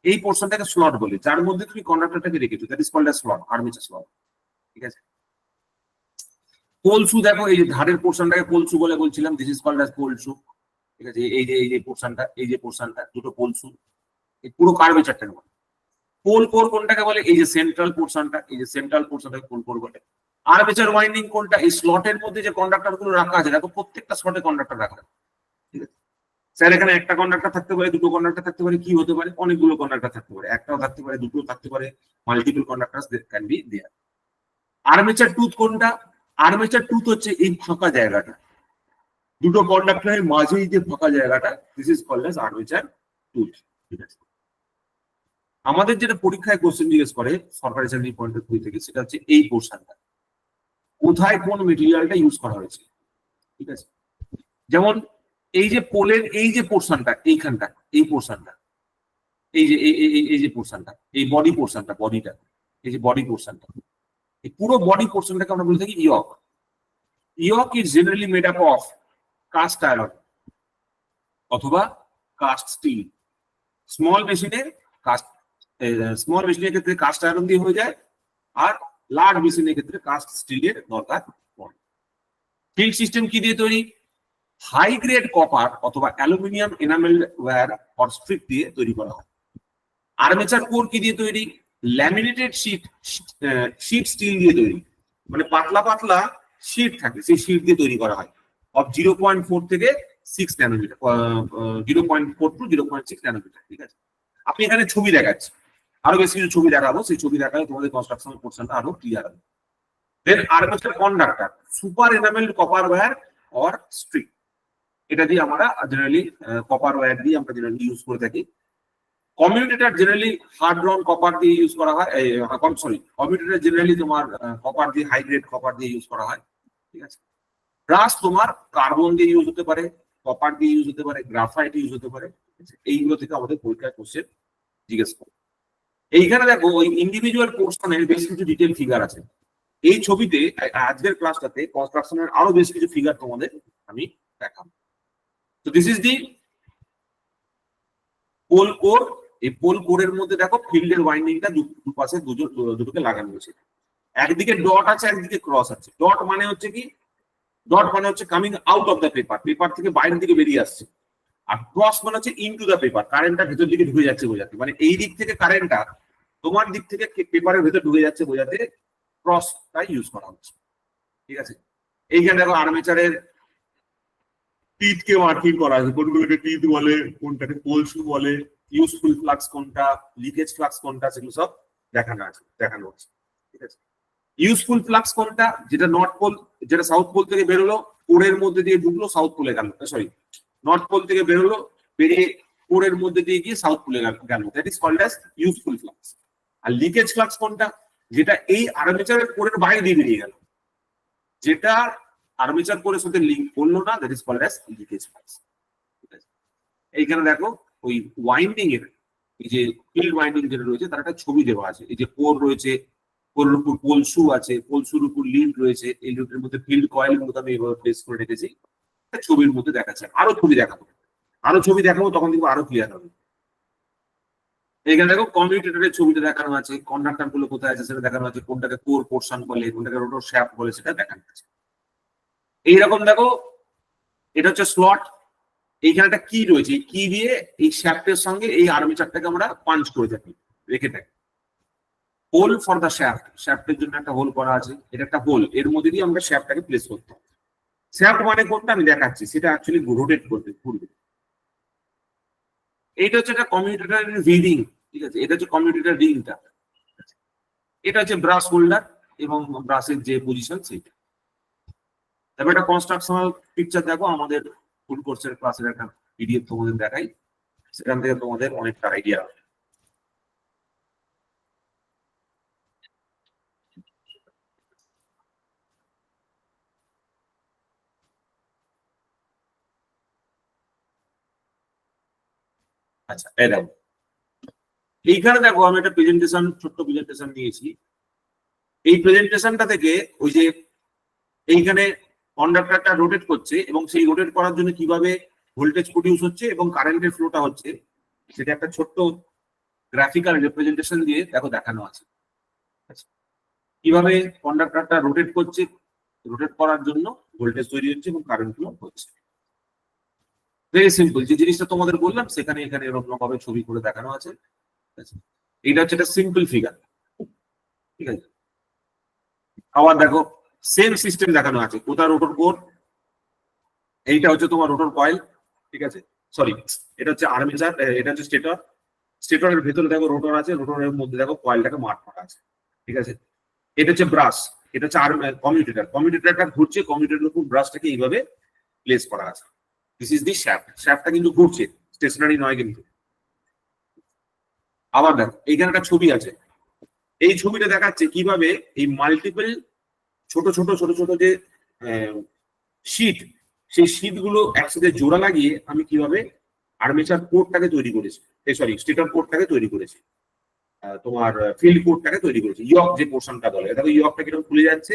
এই পোর্শনটাকে স্লট বলে, যার মধ্যে তুমি কন্ডাক্টরটাকে রেখেছো, that is called as slot, armature slot, ঠিক আছে? পোল শু দেখো এই যে ধারের পোর্শনটাকে পোল শু বলে বলছিলাম, this is called as pole shoe, ঠিক আছে? এই যে পোর্শনটা দুটো পোল শু, এই পুরো কার্ভেচারটাকে বলে। পোল কোর কোনটাকে বলে? এই যে সেন্ট্রাল পোর্শনটা, এই যে সেন্ট্রাল পোর্শনটাকে পোল কোর বলে। আর্মেচার ওয়াইন্ডিং কোনটা? এই স্লটের মধ্যে যে কন্ডাক্টর গুলো রাখা আছে, দেখো প্রত্যেকটা স্লটে কন্ডাক্টর রাখা আছে, ঠিক আছে? স্যার এখানে একটা কন্ডাক্টর থাকতে পারে, দুটো কন্ডাক্টর থাকতে পারে, কি হতে পারে? অনেকগুলো কন্ডাক্টর থাকতে পারে, একটাও থাকতে পারে, দুটো থাকতে পারে, multiple conductors can be there. Armature tooth কোনটা? আর্মেচার টুথ হচ্ছে এই ফাঁকা জায়গাটা, দুটো কন্ডাক্টরের মাঝেই যে ফাঁকা জায়গাটা, this is called as armature tooth, ঠিক আছে? আমাদের যেটা পরীক্ষায় কোশ্চেন জিজ্ঞেস করে সরকারি চাকরি পয়েন্ট অফ ভিউ থেকে, সেটা হচ্ছে এই পোর্শনটা, কোথায় কোন মেটেরিয়ালটা ইউজ করা হয়েছে, ঠিক আছে? যেমন এই যে পোলের এই যে পোর্শনটা, এইখানটা, এই পোর্শনটা, এই যে পোর্শনটা, এই বডি পোর্শনটা, বডিটা, এই যে বডি পোর্শনটা, এই পুরো বডি পোর্শনটাকে আমরা বলে থাকি yoke. Yoke is generally made up of cast iron অথবা কাস্ট স্টিল। স্মল মেশিনে কাস্ট, স্মল মেশিনের ক্ষেত্রে কাস্ট আয়রন দিয়ে হয়ে যায়, আর লার্জ মেশিনের ক্ষেত্রে কাস্ট স্টিলের দরকার পড়ে। ফিল্ড সিস্টেম কি দিয়ে তৈরি? হাই গ্রেড কপার অথবা aluminium enamel wire or strip দিয়ে তৈরি করা হয়। আর্মেচার কোর কি দিয়ে তৈরি? ল্যামিনেটেড শীট স্টিল দিয়ে তৈরি, মানে পাতলা পাতলা শীট থাকে, সেই শীট দিয়ে তৈরি করা হয়, অফ 0.4 থেকে 6 ন্যানোমিটার, 0.4 টু 0.6 ন্যানোমিটার, ঠিক আছে? আপনি এখানে ছবি দেখাচ্ছি, আরো বেশ কিছু ছবি দেখাবো, সেই ছবি দেখালে তোমাদের কনস্ট্রাকশন পোর্শনটা আরো ক্লিয়ার হবে। Then armature conductor, super enamelled copper wire or strip, এটা দিয়ে আমরা জেনারেলি কপার ওয়্যার দিয়ে আমরা জেনারেলি ইউজ করে থাকি। কমিউটেটর জেনারেলি হার্ড রন কপার দিয়ে ইউজ করা হয়, কমিউটেটর জেনারেলি তোমার কপার দিয়ে, হাই গ্রেড কপার দিয়ে ইউজ করা হয়, ঠিক আছে? ব্রাশ তোমার কার্বন দিয়ে ইউজ হতে পারে, কপার দিয়ে ইউজ হতে পারে, গ্রাফাইট ইউজ হতে পারে, এইগুলো থেকে আমাদের পরীক্ষায় কোশ্চেন জিজ্ঞেস করে। এইখানে দেখো ওই ইন্ডিভিজুয়াল পোর্শনের বেশ কিছু ডিটেল ফিগার আছে। এই ছবিতে আজকের ক্লাসটাতে কনস্ট্রাকশনের আরো বেশ কিছু ফিগার তোমাদের আমি দেখাবো। তো this is the pole core. এই পোল কোরের মধ্যে দেখো ফিল্ডের ওয়াইন্ডিংটা দুপাশে দুটোকে লাগানো হয়েছে। একদিকে ডট আছে, একদিকে ক্রস আছে। ডট মানে হচ্ছে কি? ডট মানে হচ্ছে coming out of the paper, paper থেকে বাইরের দিকে বেরিয়ে আসছে। আর ক্রস মানে হচ্ছে ইনটু দ্য পেপার, কারেন্টটা ভেতর দিকে ঢুকে যাচ্ছে বোঝাতে, মানে এই দিক থেকে কারেন্টটা তোমার দিক থেকে পেপারের ভেতর ঢুকে যাচ্ছে বোঝাতে ক্রসটা ইউজ করা হচ্ছে, ঠিক আছে? এইখানে দেখো আর্মেচারের টিথ কে মার্কিং করা আছে, কোনগুলোকে টিথ বলে, কোনটাকে পোলশু বলে, ইউজফুল ফ্লাক্স কোনটা, লিকেজ ফ্লাক্স কোনটা, সেগুলো সব দেখানো হচ্ছে। ঠিক আছে, ইউজফুল ফ্লাক্স কোনটা, যেটা নর্থ পোল, যেটা সাউথ পোল থেকে বেরোলো, কোরের মধ্যে দিয়ে ঢুকলো, সাউথ পোলে গেল, সরি নর্থ পোল থেকে বেরোলো, বেরিয়ে কোরের মধ্যে দিয়ে গিয়ে সাউথ পোলে গেল, that is called as useful flux. আর লিকেজ ফ্লাক্স কোনটা, যেটা এই আর্মেচারের কোরের বাইরে দিয়ে বেরিয়ে গেল, যেটা আর্মেচার কোরের সাথে লিঙ্ক করলো না, that is called as leakage flux. ঠিক আছে, এইখানে দেখো ওই ওয়াইন্ডিং এর, এই যে ফিল্ড ওয়াইন্ডিং যেটা রয়েছে তার একটা ছবি দেওয়া আছে। এই যে কোর রয়েছে, কোরের উপর পোলশু আছে, পোলশুর উপর লিড রয়েছে, এই লিডের মধ্যে ফিল্ড কয়েল মতো আমি এভাবে প্লেস করে রেখেছি, ছবির মধ্যে দেখাচ্ছে। আরো ছবি দেখাবো, তখন দেখবো আরো ক্লিয়ার হবে। এখানে দেখো কমিউটেটরের ছবিটা দেখানো আছে, কন্ডাক্টর গুলো কোথায় আছে সেটা দেখানো আছে, কোনটাকে কোর পোর্শন বলে, কোনটাকে রোটর শ্যাফট বলে, সেটা দেখানো আছে। এইরকম দেখো, এটা হচ্ছে স্লট, এইখানে একটা কি রয়েছে, কি দিয়ে এই শ্যাফটের সঙ্গে এই আর্মেচারটাকে আমরা পাঞ্চ করে থাকি, রেখে থাকি। হোল ফর দ্য শ্যাফট, শ্যাফটের জন্য একটা হোল করা আছে, এটা একটা হোল, এর মধ্যে দিয়ে আমরা শ্যাফটটাকে প্লেস করতে হবে। শ্যাফট মানে কোনটা আমি দেখাচ্ছি, সেটা অ্যাকচুয়ালি রোটেট করতে ঘুরবে। এইটা হচ্ছে একটা কমিউটেটরের রিডিং। ঠিক আছে, এটা হচ্ছে কমিউটেটর রিংটা, এটা হচ্ছে ব্রাশ হোল্ডার এবং ব্রাশের যে পজিশন সেইটা। তারপর একটা কনস্ট্রাকশনাল পিকচার দেখো, আমাদের ফুল কোর্সের ক্লাসের একটা পিডিএফ তোমাদের দেখাই, সেখান থেকে তোমাদের অনেকটা আইডিয়া হবে। আচ্ছা, এই দেখো, এইখানে দেখো আমি একটা প্রেজেন্টেশন, ছোট্ট প্রেজেন্টেশন নিয়েছি। এই প্রেজেন্টেশনটা থেকে ওই যে এইখানে কন্ডাক্টরটা রোটেট করছে এবং সেই রোটেট করার জন্য কিভাবে ভোল্টেজ প্রডিউস হচ্ছে এবং কারেন্টের ফ্লোটা হচ্ছে, সেটা একটা ছোট্ট গ্রাফিক্যাল রিপ্রেজেন্টেশন দিয়ে দেখো দেখানো আছে। আচ্ছা, কিভাবে কন্ডাক্টরটা রোটেট করছে, রোটেট করার জন্য ভোল্টেজ তৈরি হচ্ছে এবং কারেন্ট ফ্লো হচ্ছে। ভেরি সিম্পল, যে জিনিসটা তোমাদের বললাম সেখানে এখানে এরকম ভাবে ছবি করে দেখানো আছে। এটা হচ্ছে একটা সিম্পল ফিগার। ঠিক আছে, আবার দেখো সেম সিস্টেম দেখানো আছে, কোথায় রোটর কোর, এইটা হচ্ছে তোমার রোটর কয়েল। ঠিক আছে, সরি, এটা হচ্ছে আর্মেচার, এটা হচ্ছে স্টেটর। স্টেটরের ভেতরে দেখো রোটর আছে, রোটরের মধ্যে দেখো কয়েলটাকে মাঠ করা আছে। ঠিক আছে, এটা হচ্ছে ব্রাশ, এটা হচ্ছে কমিউটেটর, কমিউটেটরটা ঘুরছে, কমিউটেটরের উপর ব্রাশটাকে এইভাবে প্লেস করা আছে। দিস ইজ দি শ্যাফট, শ্যাফটটা কিন্তু ঘুরছে, স্টেশনারি নয় কিন্তু। আবার দেখো এইখানে একটা ছবি আছে, এই ছবিটা দেখাচ্ছে কিভাবে এই মাল্টিপল ছোট ছোট ছোট ছোট যে শীট, সেই শীট গুলো একসাথে জোড়া লাগিয়ে আমি কিভাবে আর্মেচার কোডটাকে তৈরি করেছি, সরি স্টেটর কোডটাকে তৈরি করেছি, তোমার ফিল্ড কোডটাকে তৈরি করেছি। ইয়ক যে পোর্শনটা বলে, দেখো ইয়কটা কিরকম খুলে যাচ্ছে,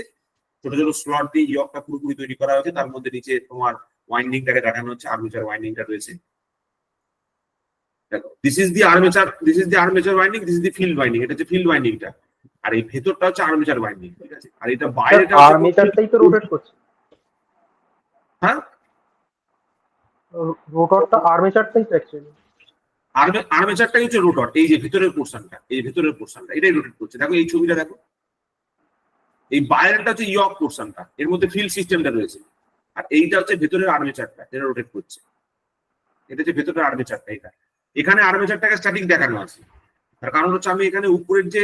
ছোট ছোট স্লট দিয়ে ইয়কটা পুরোপুরি তৈরি করা হয়েছে, তার মধ্যে নিচে তোমার ওয়াইন্ডিংটাকে দেখানো হচ্ছে, আর্মেচার ওয়াইন্ডিংটা রয়েছে। দেখো this is the armature, this is the armature winding, this is the field winding, এটা হচ্ছে ফিল্ড ওয়াইন্ডিংটা, আর এই ভেতরটা হচ্ছে আর্মেচার ওয়াইন্ডিং। ঠিক আছে, আর এটা বাইরেটা আর্মেচারটাই তো রোটেট করছে। হ্যাঁ, রোটরটা আর্মেচারটাই তো অ্যাকচুয়ালি, আর্মেচারটাই হচ্ছে রোটর, এই যে ভিতরের পোর্শনটা, এই ভিতরের পোর্শনটা এটাই রোটেট করছে। দেখো এই ছবিটা দেখো, এই বাইরেটা হচ্ছে ইয়ক পোর্শনটা, এর মধ্যে ফিল্ড সিস্টেমটা রয়েছে, আর এইটা হচ্ছে ভেতরের আর্মেচারটা, এটা রোটেট করছে। এটা হচ্ছে ভেতরের আর্মেচারটা, এটা এখানে আর্মেচারটাকে স্ট্যাটিক দেখানো আছে, তার কারণ হচ্ছে আমি এখানে উপরের যে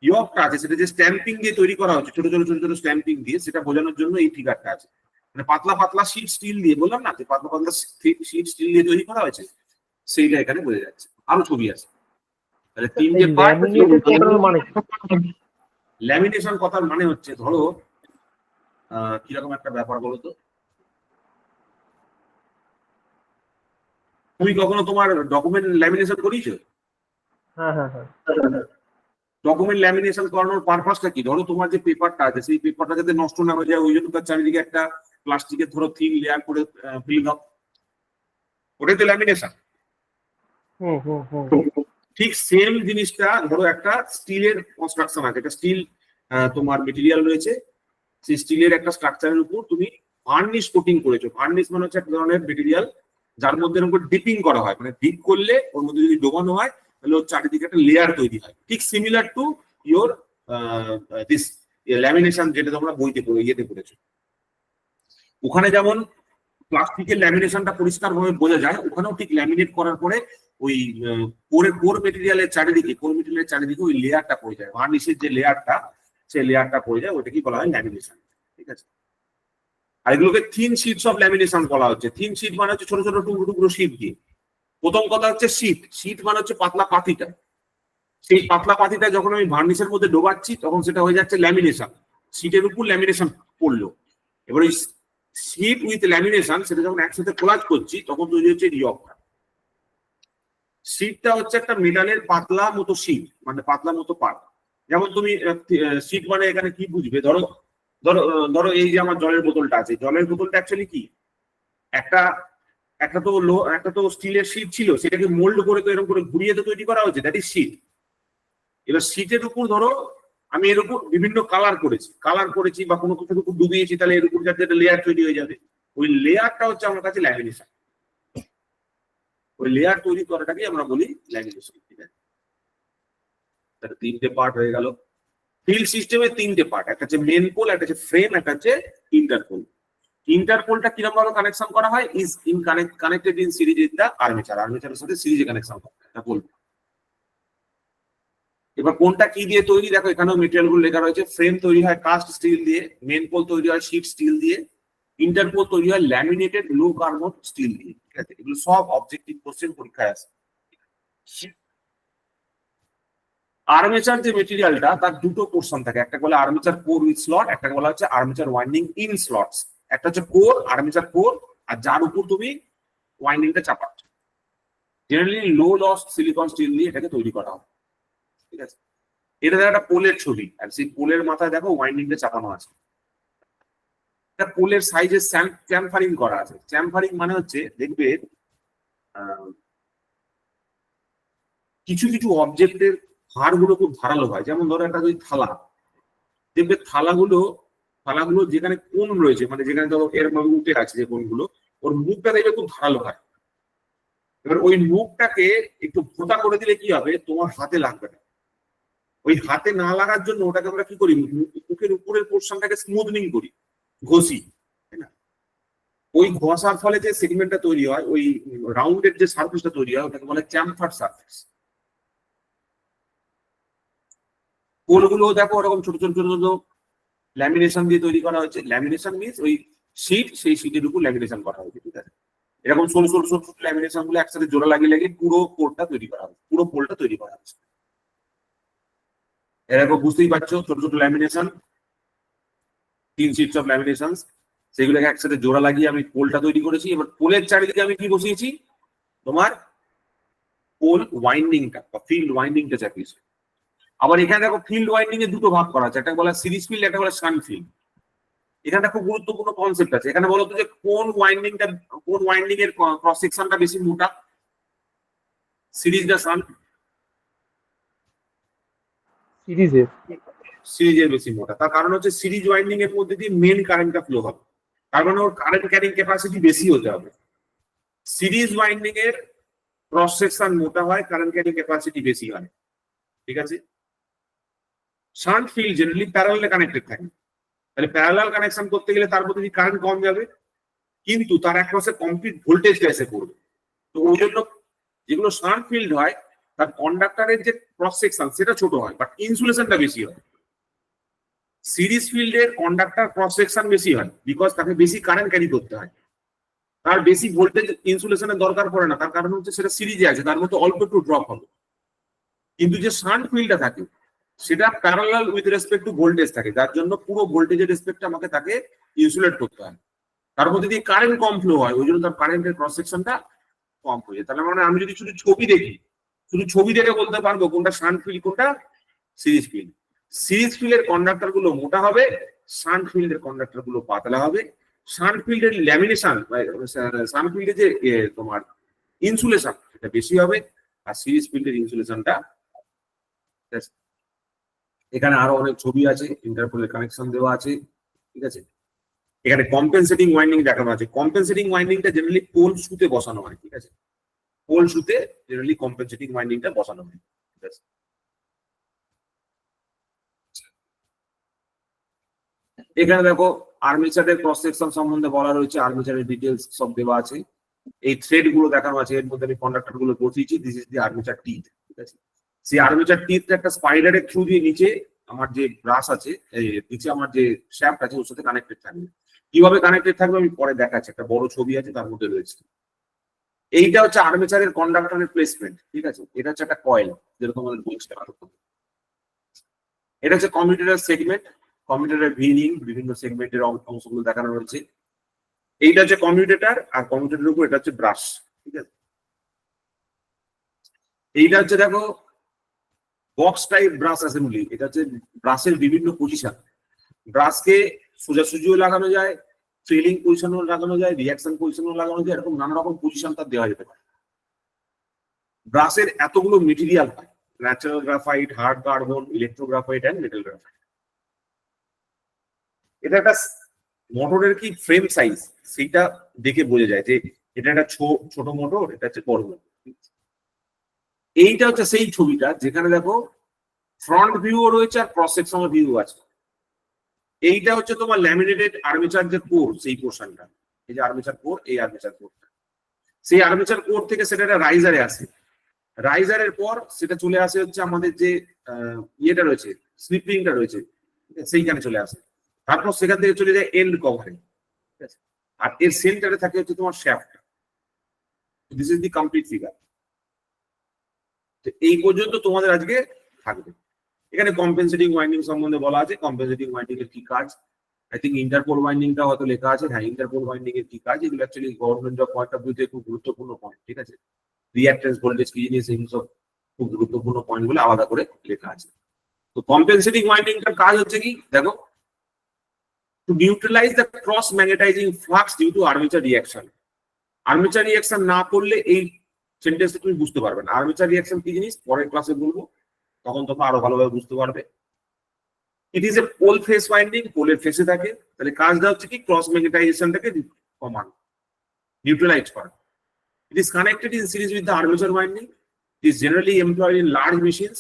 ইয়কটা আছে সেটা যে স্ট্যাম্পিং দিয়ে তৈরি করা হচ্ছে, ছোট ছোট ছোট ছোট স্ট্যাম্পিং দিয়ে, সেটা বোঝানোর জন্য এই ফিগারটা আছে। মানে পাতলা পাতলা শীট স্টিল দিয়ে, বললাম না যে পাতলা পাতলা শীট স্টিল দিয়ে তৈরি করা হয়েছে, সেইটা এখানে বোঝা যাচ্ছে। আরো ছবি আছে। তাহলে তিন যে পার্ট, মানে ল্যামিনেশন কথার মানে হচ্ছে, ধরো কিরকম একটা ব্যাপার বলো তো, তুমি কখনো তোমার ডকুমেন্ট ল্যামিনেশন করিয়েছো? হ্যাঁ হ্যাঁ হ্যাঁ, ডকুমেন্ট ল্যামিনেশন করানোর পারপাসটা কি? ধরো তোমার যে পেপারটা আছে সেই পেপারটা যাতে নষ্ট না হয়ে যায়, ওই জন্য তার চারিদিকে একটা প্লাস্টিকের ধরো থিন লেয়ার করে ফিল দাও, ওটাই তো ল্যামিনেশন। ঠিক সেম জিনিসটা ধরো একটা স্টিলের কনস্ট্রাকশন আছে, একটা স্টিল তোমার মেটেরিয়াল রয়েছে, সেই স্টিলের একটা স্ট্রাকচারের উপর তুমি ভার্নিশ কোটিং করেছো। ভার্নিশ মানে হচ্ছে এক ধরনের মেটেরিয়াল যার মধ্যে এরকম ডিপিং করা হয়, মানে ডিপ করলে ওর মধ্যে যদি ডোবানো হয় তাহলে ওর চারিদিকে একটা লেয়ার তৈরি হয়। ঠিক similar to your this lamination, যেটা তোমরা বইতে পড়ে ইয়েতে পড়েছো। ওখানে যেমন প্লাস্টিকের ল্যামিনেশনটা পরিষ্কার ভাবে বোঝা যায়, ওখানেও ঠিক ল্যামিনেট করার পরে ওই কোর মেটেরিয়ালের চারিদিকে ওই লেয়ারটা পড়ে যায়, ভার্নিশের যে লেয়ারটা, সেই লেয়ারটা পড়ে যায়, ওটা কি বলা হয় ল্যামিনেশন। ঠিক আছে, আর এগুলোকে থিন শিটস অফ ল্যামিনেশন বলা হচ্ছে। থিন শিট মানে হচ্ছে ছোট ছোট টুকরো টুকরো শিট দিয়ে। প্রথম কথা হচ্ছে শিট মানে হচ্ছে পাতলা পাতিটা। সেই পাতলা পাতিটা যখন আমি ভার্নিশের মধ্যে ডোবাচ্ছি তখন সেটা হয়ে যাচ্ছে ল্যামিনেশন, শিটের উপর ল্যামিনেশন পড়লো। এবার ওই শিট উইথ ল্যামিনেশন সেটা যখন একসাথে কোলাজ করছি তখন তৈরি হচ্ছে রিঅক্টা। শিটটা হচ্ছে একটা মেটালের পাতলা মতো শিট, মানে পাতলা মতো পার্ট। যেমন তুমি শিট মানে এখানে কি বুঝবে, ধরো ধরো ধরো এই যে আমার জলের বোতলটা আছে, জলের বোতলটা অ্যাকচুয়ালি কি একটা একটা তো স্টিলের শিট ছিল, সেটাকে মোল্ড করে তো এরকম করে ঘুরিয়ে তো তৈরি করা হয়েছে, দ্যাট ইজ শিট। এবার শিটের উপর ধরো আমি এর উপর বিভিন্ন কালার করেছি বা কোনো কিছুর উপর ডুবিয়েছি, তাহলে এর উপর যাতে একটা লেয়ার তৈরি হয়ে যাবে, ওই লেয়ারটা হচ্ছে আমার কাছে ল্যামিনেশন। ওই লেয়ার তৈরি করাটাকে আমরা বলি ল্যামিনেশন। ঠিক আছে, তাহলে তিনটে পার্ট হয়ে গেল। ফিল্ড সিস্টেমের তিনটে পার্ট, একটা হচ্ছে মেন পোল, একটা হচ্ছে ফ্রেম, একটা হচ্ছে ইন্টারপোল। ইন্টারপোলটা কিরকম ভাবে কানেকশন করা হয়, is in connected in series with the আর্মেচারের সাথে সিরিজে কানেকশন করা হয়, এটা বলবো। এবার কোনটা কি দিয়ে তৈরি দেখো, এখানেও মেটেরিয়াল গুলো লেখা রয়েছে। ফ্রেম তৈরি হয় কাস্ট স্টিল দিয়ে, মেন পোল তৈরি হয় শীট স্টিল দিয়ে, ইন্টারপোল তৈরি হয় ল্যামিনেটেড লো কার্বন স্টিল দিয়ে। ঠিক আছে, এগুলো সব অবজেক্টিভ কোশ্চেন পরীক্ষায় আসে। আর্মেচার যে মেটেরিয়ালটা তার দুটো পোর্শন থাকে, একটা বলে আর্মেচার কোর উইথ স্লট, একটা বলা হচ্ছে আর্মেচার ওয়াইন্ডিং ইন স্লটস। একটা হচ্ছে কোর, আর্মেচার কোর, আর যার উপর তুমি ওয়াইন্ডিংটা চাপাচ্ছ। জেনারেলি লো লস সিলিকন স্টিল দিয়ে এটাকে তৈরি করা হয়। ঠিক আছে, এটা একটা পোলের ছবি, আর সেই পোলের মাথায় দেখো ওয়াইন্ডিংটা চাপানো আছে। এটা পোলের সাইজে চ্যামফারিং করা আছে। চ্যামফারিং মানে হচ্ছে দেখবে কিছু কিছু অবজেক্টের ভারগুলো খুব ধারালো হয়, যেমন ধরো একটা যদি থালা, দেখবে থালাগুলো যেখানে কোণ রয়েছে, মানে যেখানে ধরো এর মধ্যে উঠে আছে যে কোণগুলো, ওর মুখটা দেখবে খুব ধারালো হয়। এবার ওই মুখটাকে একটু ভোঁতা করে দিলে কি হবে, তোমার হাতে লাগবে না। ওই হাতে না লাগার জন্য ওটাকে আমরা কি করি, মুখের উপরের পোর্শনটাকে স্মুথনিং করি, ঘষি, তাই না? ওই ঘষার ফলে যে সেগমেন্টটা তৈরি হয়, ওই রাউন্ডের যে সার্ফেসটা তৈরি হয়, ওটাকে বলে চ্যামফার্ড সার্ফেস। কোলগুলো দেখো ওরকম ছোট ছোট ছোট ছোট ল্যামিনেশন দিয়ে তৈরি করা হয়েছে। ল্যামিনেশন মিনস ওই শিট, সেই শিটের উপর ল্যামিনেশন করা হয়েছে। ঠিক আছে, এরকম সরু সরু সরু সরু ল্যামিনেশন গুলো একসাথে জোড়া লাগিয়ে লাগিয়ে পুরো পোলটা তৈরি করা হয়েছে, পুরো পোলটা তৈরি করা হয়েছে। এরকম বুঝতেই পারছো, ছোট ছোট ল্যামিনেশন, 3 শিটস অফ ল্যামিনেশন, সেগুলোকে একসাথে জোড়া লাগিয়ে আমি পোলটা তৈরি করেছি। এবার পোলের চারিদিকে আমি কি বসিয়েছি, তোমার পোল ওয়াইন্ডিংটা বা ফিল্ড ওয়াইন্ডিংটা চাপিয়েছি। আবার এখানে দেখো ফিল্ড ওয়াইন্ডিং এ দুটো ভাগ করা আছে, একটা বলা সিরিজ ফিল্ড, একটা বলা শান্ট ফিল্ড। এখানে খুব গুরুত্বপূর্ণ কনসেপ্ট আছে। এখানে বলতো যে কোন ওয়াইন্ডিং এর ক্রস সেকশনটা বেশি মোটা, সিরিজ না শান্ট? সিরিজের বেশি মোটা। তার কারণ হচ্ছে সিরিজ ওয়াইন্ডিং এর মধ্যে দিয়ে মেন কারেন্টটা ফ্লো হবে, তার মানে ওর কারেন্ট ক্যারিং ক্যাপাসিটি বেশি হতে হবে। সিরিজ ওয়াইন্ডিং এর ক্রস সেকশন মোটা হয়, কারেন্ট ক্যারিং ক্যাপাসিটি বেশি হয়। ঠিক আছে, শান্ট ফিল্ড জেনারেলি প্যারালালে কানেক্টেড থাকে, তাহলে প্যারালাল কানেকশন করতে গেলে তার মধ্যে কারেন্ট কম যাবে, কিন্তু তার অ্যাক্রসে কমপ্লিট ভোল্টেজটা এসে পড়বে। তো ওই জন্য যেগুলো শান্ট ফিল্ড হয় তার কন্ডাক্টরের যে ক্রস সেকশন সেটা ছোট হয়, বাট ইনসুলেশনটা বেশি হয়। সিরিজ ফিল্ডের কন্ডাক্টর ক্রস সেকশন বেশি হয়, বিকজ তাকে বেশি কারেন্ট ক্যারি করতে হয়, তার বেশি ভোল্টেজ ইনসুলেশনের দরকার পড়ে না, তার কারণ হচ্ছে সেটা সিরিজে আছে, তার মধ্যে অল্প একটু ড্রপ হবে। কিন্তু যে শান্ট ফিল্ডটা থাকে সেটা parallel with respect to voltage থাকে, যার জন্য পুরো ভোল্টেজের রেসপেক্টে আমাকে তাকে ইনসুলেট করতে হয়। তার মধ্যে দিয়ে কারেন্ট কম ফ্লো হয়, ওই জন্য তার কারেন্টের ক্রস সেকশনটা কম হয়ে যায়। তাহলে মানে আমি যদি শুধু ছবি দেখি, শুধু ছবি দেখে বলতে পারবো কোনটা শান্ট ফিল্ড কোনটা সিরিজ ফিল্ড। সিরিজ ফিল্ডের কন্ডাক্টর গুলো মোটা হবে, শান্ট ফিল্ডের কন্ডাক্টর গুলো পাতলা হবে। শান্ট ফিল্ডের ল্যামিনেশন, শান্ট ফিল্ডে যে তোমার ইনসুলেশন সেটা বেশি হবে, আর সিরিজ ফিল্ডের ইনসুলেশনটা। এখানে আরো অনেক ছবি আছে, ইন্টারপোলের কানেকশন দেওয়া আছে। ঠিক আছে, এখানে কম্পেনসেটিং ওয়াইন্ডিং দেখানো আছে। কম্পেনসেটিং ওয়াইন্ডিংটা জেনারেলি পোল সুতে বসানো হয়। ঠিক আছে, পোল সুতে জেনারেলি কম্পেনসেটিং ওয়াইন্ডিংটা বসানো হয়। ঠিক আছে, এখানে দেখো আর্মেচারের ক্রস সেকশন সম্বন্ধে বলা রয়েছে, আর্মেচারের ডিটেলস সব দেওয়া আছে, এই থ্রেড গুলো দেখানো আছে, এর মধ্যে আমি কন্ডাক্টর গুলো বসিয়েছি, this is the armature teeth, ঠিক আছে। সেই আর্মেচার টিথ একটা স্পাইডারের থ্রু দিয়ে নিচে আমার যে ব্রাশ আছে, নিচে আমার যে শ্যাফট আছে ওর সাথে কানেক্টেড থাকবে। কিভাবে কানেক্টেড থাকবে আমি পরে দেখাচ্ছি, একটা বড় ছবি আছে তার মধ্যে রয়েছে। এইটা হচ্ছে আর্মেচারের কন্ডাক্টরের প্লেসমেন্ট, ঠিক আছে। এটা হচ্ছে একটা কয়েল, যেরকম আমাদের বলছে। এটা হচ্ছে কম্পিউটারের সেগমেন্ট, কম্পিউটারের ভিনিং, বিভিন্ন সেগমেন্টের অংশগুলো দেখানো রয়েছে। এইটা হচ্ছে কম্পিউটার, আর কম্পিউটারের উপর এটা হচ্ছে ব্রাশ, ঠিক আছে। এইটা হচ্ছে দেখো বক্স টাইপ ব্রাশ অ্যাসেম্বলি, এটা হচ্ছে ব্রাশের বিভিন্ন পজিশন। ব্রাশকে সোজাসুজিও লাগানো যায়, ট্রেলিং পজিশনও লাগানো যায়, রিয়াকশন পজিশনও লাগানো যায়, এরকম নানা রকম পজিশন তার দেওয়া যেতে পারে। ব্রাশের এতগুলো মেটেরিয়াল হয়, natural graphite, hard carbon, electrographite and metal graphite. এটা একটা মোটরের কি ফ্রেম সাইজ সেটা দেখে বোঝা যায় যে এটা একটা ছোট মোটর, এটা হচ্ছে বড় মোটর। এইটা হচ্ছে সেই ছবিটা যেখানে দেখো ফ্রন্ট ভিউ রয়েছে আর ক্রস সেকশনাল ভিউ আছে। এইটা হচ্ছে তোমার ল্যামিনেটেড আর্মেচার যে কোর, সেই পোর্শনটা, এই যে আর্মেচার কোর, এই আর্মেচার কোরটা, সেই আর্মেচার কোর থেকে সেটা একটা রাইজারে আসে। রাইজারের পর সেটা চলে আসে হচ্ছে আমাদের যে ইয়েটা রয়েছে, স্লিপিংটা রয়েছে, সেইখানে চলে আসে। তারপর সেখান থেকে চলে যায় এন্ড কভারে, ঠিক আছে। আর এর সেন্টারে থাকে হচ্ছে তোমার shaft. This is the complete figure. এই পর্যন্ত তোমাদের আজকে থাকবে। এখানে কম্পেনসেটিং ওয়াইন্ডিং সম্বন্ধে বলা আছে, কম্পেনসেটিং ওয়াইন্ডিং এর কি কাজ। আই থিঙ্ক ইন্টারপোল ওয়াইন্ডিংটা হয়তো লেখা আছে। হ্যাঁ, ইন্টারপোল ওয়াইন্ডিং এর কি কাজ, এগুলো actually government job point of ভিউতে খুব গুরুত্বপূর্ণ পয়েন্ট, ঠিক আছে। রিঅ্যাক্টেন্স ভোল্টেজ কি জিনিস, এই সব খুব গুরুত্বপূর্ণ পয়েন্ট গুলো আলাদা করে লেখা আছে। তো কম্পেনসেটিং ওয়াইন্ডিংটার কাজ হচ্ছে কি দেখো, to neutralize the cross magnetizing flux due to armature reaction. Armature reaction না করলে এই সেন্টেন্সটা তুমি বুঝতে পারবে না। আর্মেচার রিঅ্যাকশন কি জিনিস পরের ক্লাসে বলবো, তখন তোমরা আরো ভালোভাবে বুঝতে পারবে। It is a pole face winding, পোলের ফেসে থাকে, তাহলে কাজটা হচ্ছে কি ক্রস ম্যাগনেটাইজেশনটাকে কমানো, নিউট্রালাইজ করা। It is connected in series with the armature winding. It is generally employed in large machines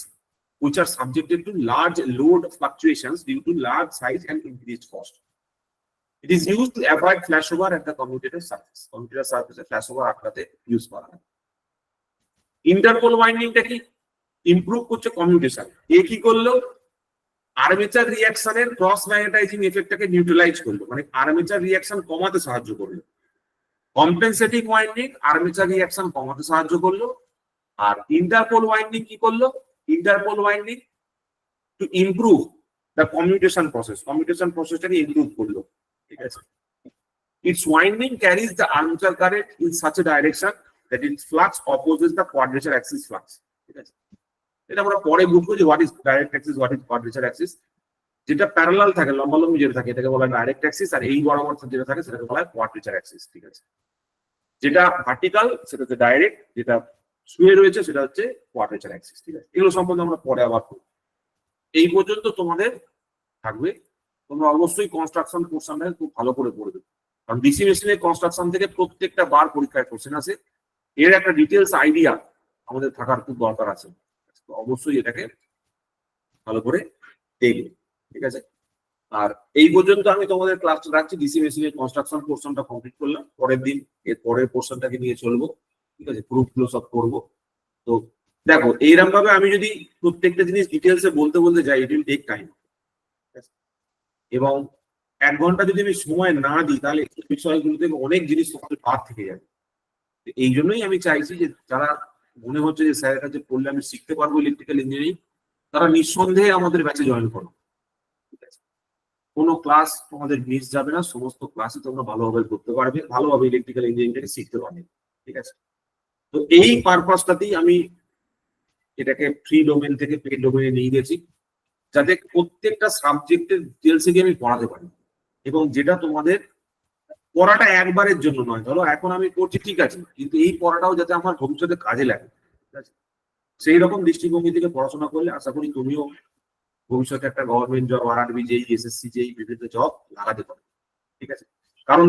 which are subjected to large load fluctuations due to large size and increased cost. It is used to avoid flashover at the commutator surface. Commutator surface flashover আটকাতে use করা হয়। Interpol ওয়াইন্ডিংটা কি improve করছে commutation. এ কি করলো, armature রিঅ্যাকশনের cross magnetising এফেক্টটাকে neutralise করলো, মানে armature reaction কমাতে সাহায্য করলো। কম্পেনসেটিং ওয়াইন্ডিং আর্মেচার রিঅ্যাকশন কমাতে সাহায্য করলো। আর ইন্টারপোল ওয়াইন্ডিং কি করলো, interpole winding to improve the commutation process, commutation প্রসেসটাকে ইমপ্রুভ করলো, ঠিক আছে। Its winding carries the armature current in such a direction that its flux opposes the quadrature axis flux, ঠিক আছে। এটা আমরা পরে বুঝবো যে what is direct Axis, what is quadrature Axis. যেটা প্যারালাল থাকে, লম্বালম্বি যেটা থাকে, এটাকে বলা হয় ডাইরেক্ট অ্যাক্সিস, আর এই বরাবর যেটা থাকে সেটাকে বলা হয় কোয়াড্রেচার অ্যাক্সিস, ঠিক আছে। যেটা ভার্টিক্যাল সেটা হচ্ছে ডাইরেক্ট, যেটা শুয়ে রয়েছে সেটা হচ্ছে কোয়াড্রেচার অ্যাক্সিস, ঠিক আছে। এগুলো সম্বন্ধে আমরা পরে আবার করব। এই পর্যন্ত তোমাদের থাকবে। তোমরা অবশ্যই কনস্ট্রাকশন পোর্শনটা খুব ভালো করে পড়বে, কারণ ডিসি মেশিনের কনস্ট্রাকশন থেকে প্রত্যেকটা বার পরীক্ষায় কোশ্চেন আছে। এর একটা ডিটেলস আইডিয়া আমাদের থাকার খুব দরকার আছে, অবশ্যই এটাকে ভালো করে দেখবে, ঠিক আছে। আর এই পর্যন্ত আমি তোমাদের ক্লাসটা রাখছি। ডিসি মেশিনের কনস্ট্রাকশন পোর্শনটা কমপ্লিট করলাম, পরের দিন এর পরের পোর্শনটাকে নিয়ে চলবো, ঠিক আছে। প্রুফগুলো সব করবো। তো দেখো এইরকম ভাবে আমি যদি প্রত্যেকটা জিনিস ডিটেলসে বলতে বলতে যাই, ইট উইল টেক টাইম, এবং 1 ঘন্টা যদি আমি সময় না দিই তাহলে এই বিষয়গুলোতে অনেক জিনিস বাদ থেকে যাবে। এই জন্যই আমি চাইছি যে যারা মনে হচ্ছে যে স্যারের কাছে পড়লে আমি শিখতে পারবো ইলেকট্রিক্যাল ইঞ্জিনিয়ারিং, তারা নিঃসন্দেহে আমাদের ব্যাচে জয়েন করো, ঠিক আছে। কোনো ক্লাস তোমাদের মিস যাবে না, সমস্ত ক্লাসে তোমরা ভালোভাবে করতে পারবে, ভালোভাবে ইলেকট্রিক্যাল ইঞ্জিনিয়ারিংটাকে শিখতে পারবে, ঠিক আছে। তো এই পারপাসটাতেই আমি এটাকে ফ্রি ডোমেন থেকে পেড ডোমেনে নিয়ে গেছি, যাতে প্রত্যেকটা সাবজেক্টের ডিটেলসে গিয়ে আমি পড়াতে পারি, এবং যেটা তোমাদের পড়াটা একবারের জন্য নয়। ধরো এখন আমি করছি ঠিক আছে, কিন্তু এই পড়াটাও যাতে আমার ভবিষ্যতে কাজে লাগে, ঠিক আছে। সেই রকম দৃষ্টিভঙ্গি থেকে পড়াশোনা করলে আশা করি তুমিও ভবিষ্যতে একটা গভর্নমেন্ট জব, আরআরবি যেই, এসএসসি যেই, বিভিন্ন জব লাগাতে পারো, ঠিক আছে। কারণ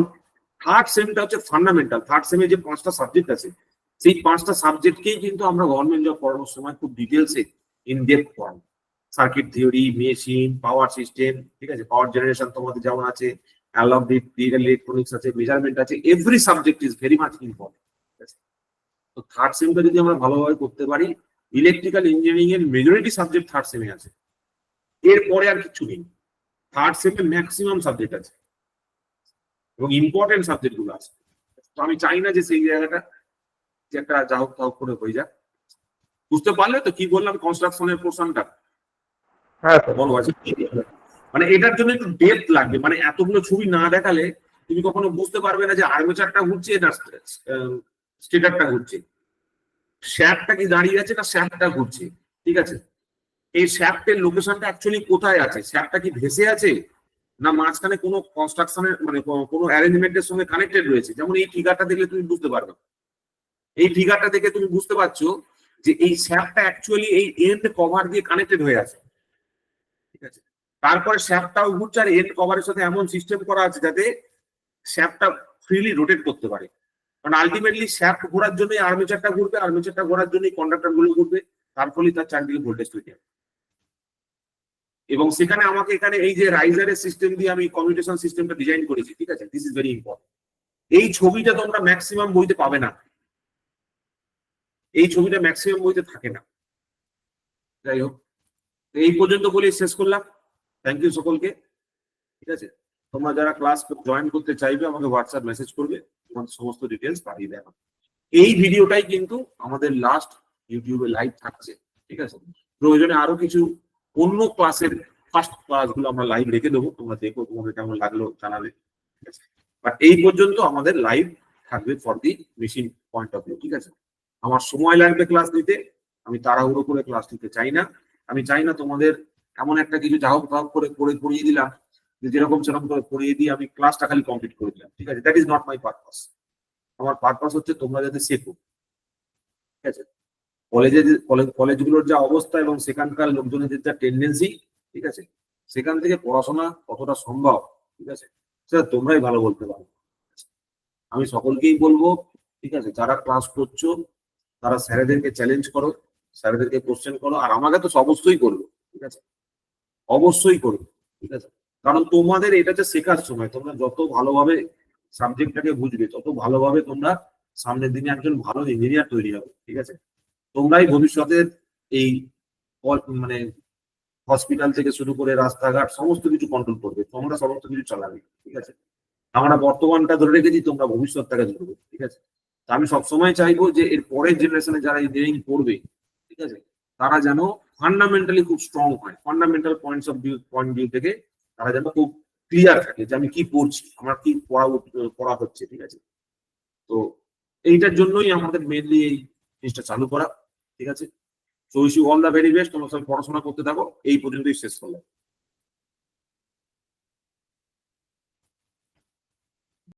থার্ড সেমটা হচ্ছে ফান্ডামেন্টাল। থার্ড সেমে যে 5টা সাবজেক্ট আছে, সেই 5টা সাবজেক্টকেই কিন্তু আমরা গভর্নমেন্ট জব পড়ানোর সময় খুব ডিটেলসে ইন ডেপথ পড়াবো, circuit theory, machine, power system, ঠিক আছে, পাওয়ার জেনারেশন তোমাদের যেমন আছে, অ্যানালগ ডিজিটাল ইলেকট্রনিক্স আছে, মেজারমেন্ট আছে, every subject is very much important. তো থার্ড সেমটা যদি আমরা ভালোভাবে করতে পারি, ইলেকট্রিক্যাল ইঞ্জিনিয়ারিং এর মেজরিটি সাবজেক্ট থার্ড সেমে আছে, এরপরে আর কিছু নেই। থার্ড সেমে ম্যাক্সিমাম সাবজেক্ট আছে এবং ইম্পর্টেন্ট সাবজেক্ট গুলো আছে। তো আমি চাই না যে সেই জায়গাটা যে একটা যা হোক তা হোক করে হয়ে যাক। বুঝতে পারলে তো কি বললাম কনস্ট্রাকশনের পোর্শনটা? হ্যাঁ স্যার। বড় আছে, মানে এটার জন্য একটু ডেপথ লাগবে, মানে এতগুলো ছবি না দেখালে তুমি কখনো বুঝতে পারবে না যে আর্মেচারটা ঘুরছে না স্টেটারটা ঘুরছে, শ্যাফটটা কি দাঁড়িয়ে আছে না শ্যাফটটা ঘুরছে, ঠিক আছে, এই শ্যাফটের লোকেশনটা অ্যাকচুয়ালি কোথায় আছে, শ্যাফটটা কি ভেসে আছে না মাঝখানে কোনো কনস্ট্রাকশনের মানে কোনো অ্যারেঞ্জমেন্টের সঙ্গে কানেক্টেড রয়েছে। যেমন এই ফিগারটা দেখলে তুমি বুঝতে পারবে, এই ফিগারটা দেখে তুমি বুঝতে পারছো যে এই শ্যাফটটা অ্যাকচুয়ালি এই এন্ড কভার দিয়ে কানেক্টেড হয়ে আছে, ঠিক আছে। তারপরে শ্যাফটটাও ঘুরছে আর এন্ড কভারের সাথে এমন সিস্টেম করা আছে যাতে শ্যাফটটা ফ্রিলি রোটেট করতে পারে, কারণ আলটিমেটলি শ্যাফট ঘোরার জন্য আর্মেচারটা ঘুরবে, আর্মেচারটা ঘোরার জন্য কন্ডাক্টর গুলো ঘুরবে, তার ফলে তার চারদিকে ভোল্টেজ তৈরি হবে। এবং সেখানে আমাকে এখানে এই যে রাইজারের সিস্টেম দিয়ে আমি কমিউনিকেশন সিস্টেমটা ডিজাইন করেছি, ঠিক আছে, দিস ইজ ভেরি ইম্পর্টেন্ট। এই ছবিটা তোমরা ম্যাক্সিমাম বইতে পাবে না, এই ছবিটা ম্যাক্সিমাম বইতে থাকে না। যাই হোক, এই পর্যন্ত বলে শেষ করলাম। থ্যাংক ইউ সকলকে, ঠিক আছে। তোমরা যারা ক্লাস জয়েন করতে চাইবে আমাকে হোয়াটসঅ্যাপ মেসেজ করবে, তোমাদের সমস্ত ডিটেলস পাঠিয়ে দেওয়া। এই ভিডিওটাই কিন্তু আমাদের লাস্ট ইউটিউবে লাইভ থাকছে, ঠিক আছে। প্রয়োজনে আরো কিছু অন্য ক্লাসের ফার্স্ট ক্লাসগুলো আমরা লাইভ রেখে দেবো, তোমরা দেখো তোমাদের কেমন লাগলো জানাবে, ঠিক আছে। বাট এই পর্যন্ত আমাদের লাইভ থাকবে for the machine point of view, ঠিক আছে। আমার সময় লাগবে ক্লাস নিতে, আমি তাড়াহুড়ো করে ক্লাস নিতে চাই না। আমি চাই না তোমাদের এমন একটা কিছু যা হোক করে পড়িয়ে দিলাম যে যেরকম সেরকম করে পড়িয়ে দিয়ে আমি ক্লাসটা খালি কমপ্লিট করে দিলাম, ঠিক আছে। That is not my purpose. আমার পারপাস হচ্ছে তোমরা যাতে শেখো, ঠিক আছে। কলেজগুলোর যা অবস্থা এবং সেখানকার লোকজনের যা টেন্ডেন্সি, ঠিক আছে, সেখান থেকে পড়াশোনা কতটা সম্ভব, ঠিক আছে, সেটা তোমরাই ভালো বলতে পারো। আমি সকলকেই বলবো, ঠিক আছে, যারা ক্লাস করছো তারা স্যারেদেরকে চ্যালেঞ্জ করো, স্যারেদেরকে কোশ্চেন করো, আর আমাকে তো অবশ্যই করবে, ঠিক আছে, অবশ্যই করবে, ঠিক আছে। কারণ তোমাদের এটা হচ্ছে শেখার সময়, তোমরা যত ভালোভাবে সাবজেক্টটাকে বুঝবে তত ভালোভাবে তোমরা সামনের দিনে একজন ভালো ইঞ্জিনিয়ার তৈরি হবে, ঠিক আছে। তোমরাই ভবিষ্যতের এই মানে হসপিটাল থেকে শুরু করে রাস্তাঘাট সমস্ত কিছু কন্ট্রোল করবে, তোমরা সমস্ত কিছু চালাবে, ঠিক আছে। আমরা বর্তমানটা ধরে রেখেছি, তোমরা ভবিষ্যৎটাকে ধরবে, ঠিক আছে। তা আমি সবসময় চাইবো যে এর পরের জেনারেশনে যারা ইঞ্জিনিয়ারিং করবে, ঠিক আছে, তারা যেন ফান্ডামেন্টালি খুব স্ট্রং হয়, ফান্ডামেন্টাল পয়েন্ট ভিউ থেকে তারা যেন খুব ক্লিয়ার থাকে যে আমি কি পড়ছি, আমার কি পড়া হচ্ছে, ঠিক আছে। তো এইটার জন্যই আমাদের মেনলি এই জিনিসটা চালু করা, ঠিক আছে। So wish you all the very best, তোমরা সব পড়াশোনা করতে থাকো। এই পর্যন্তই শেষ করলাম।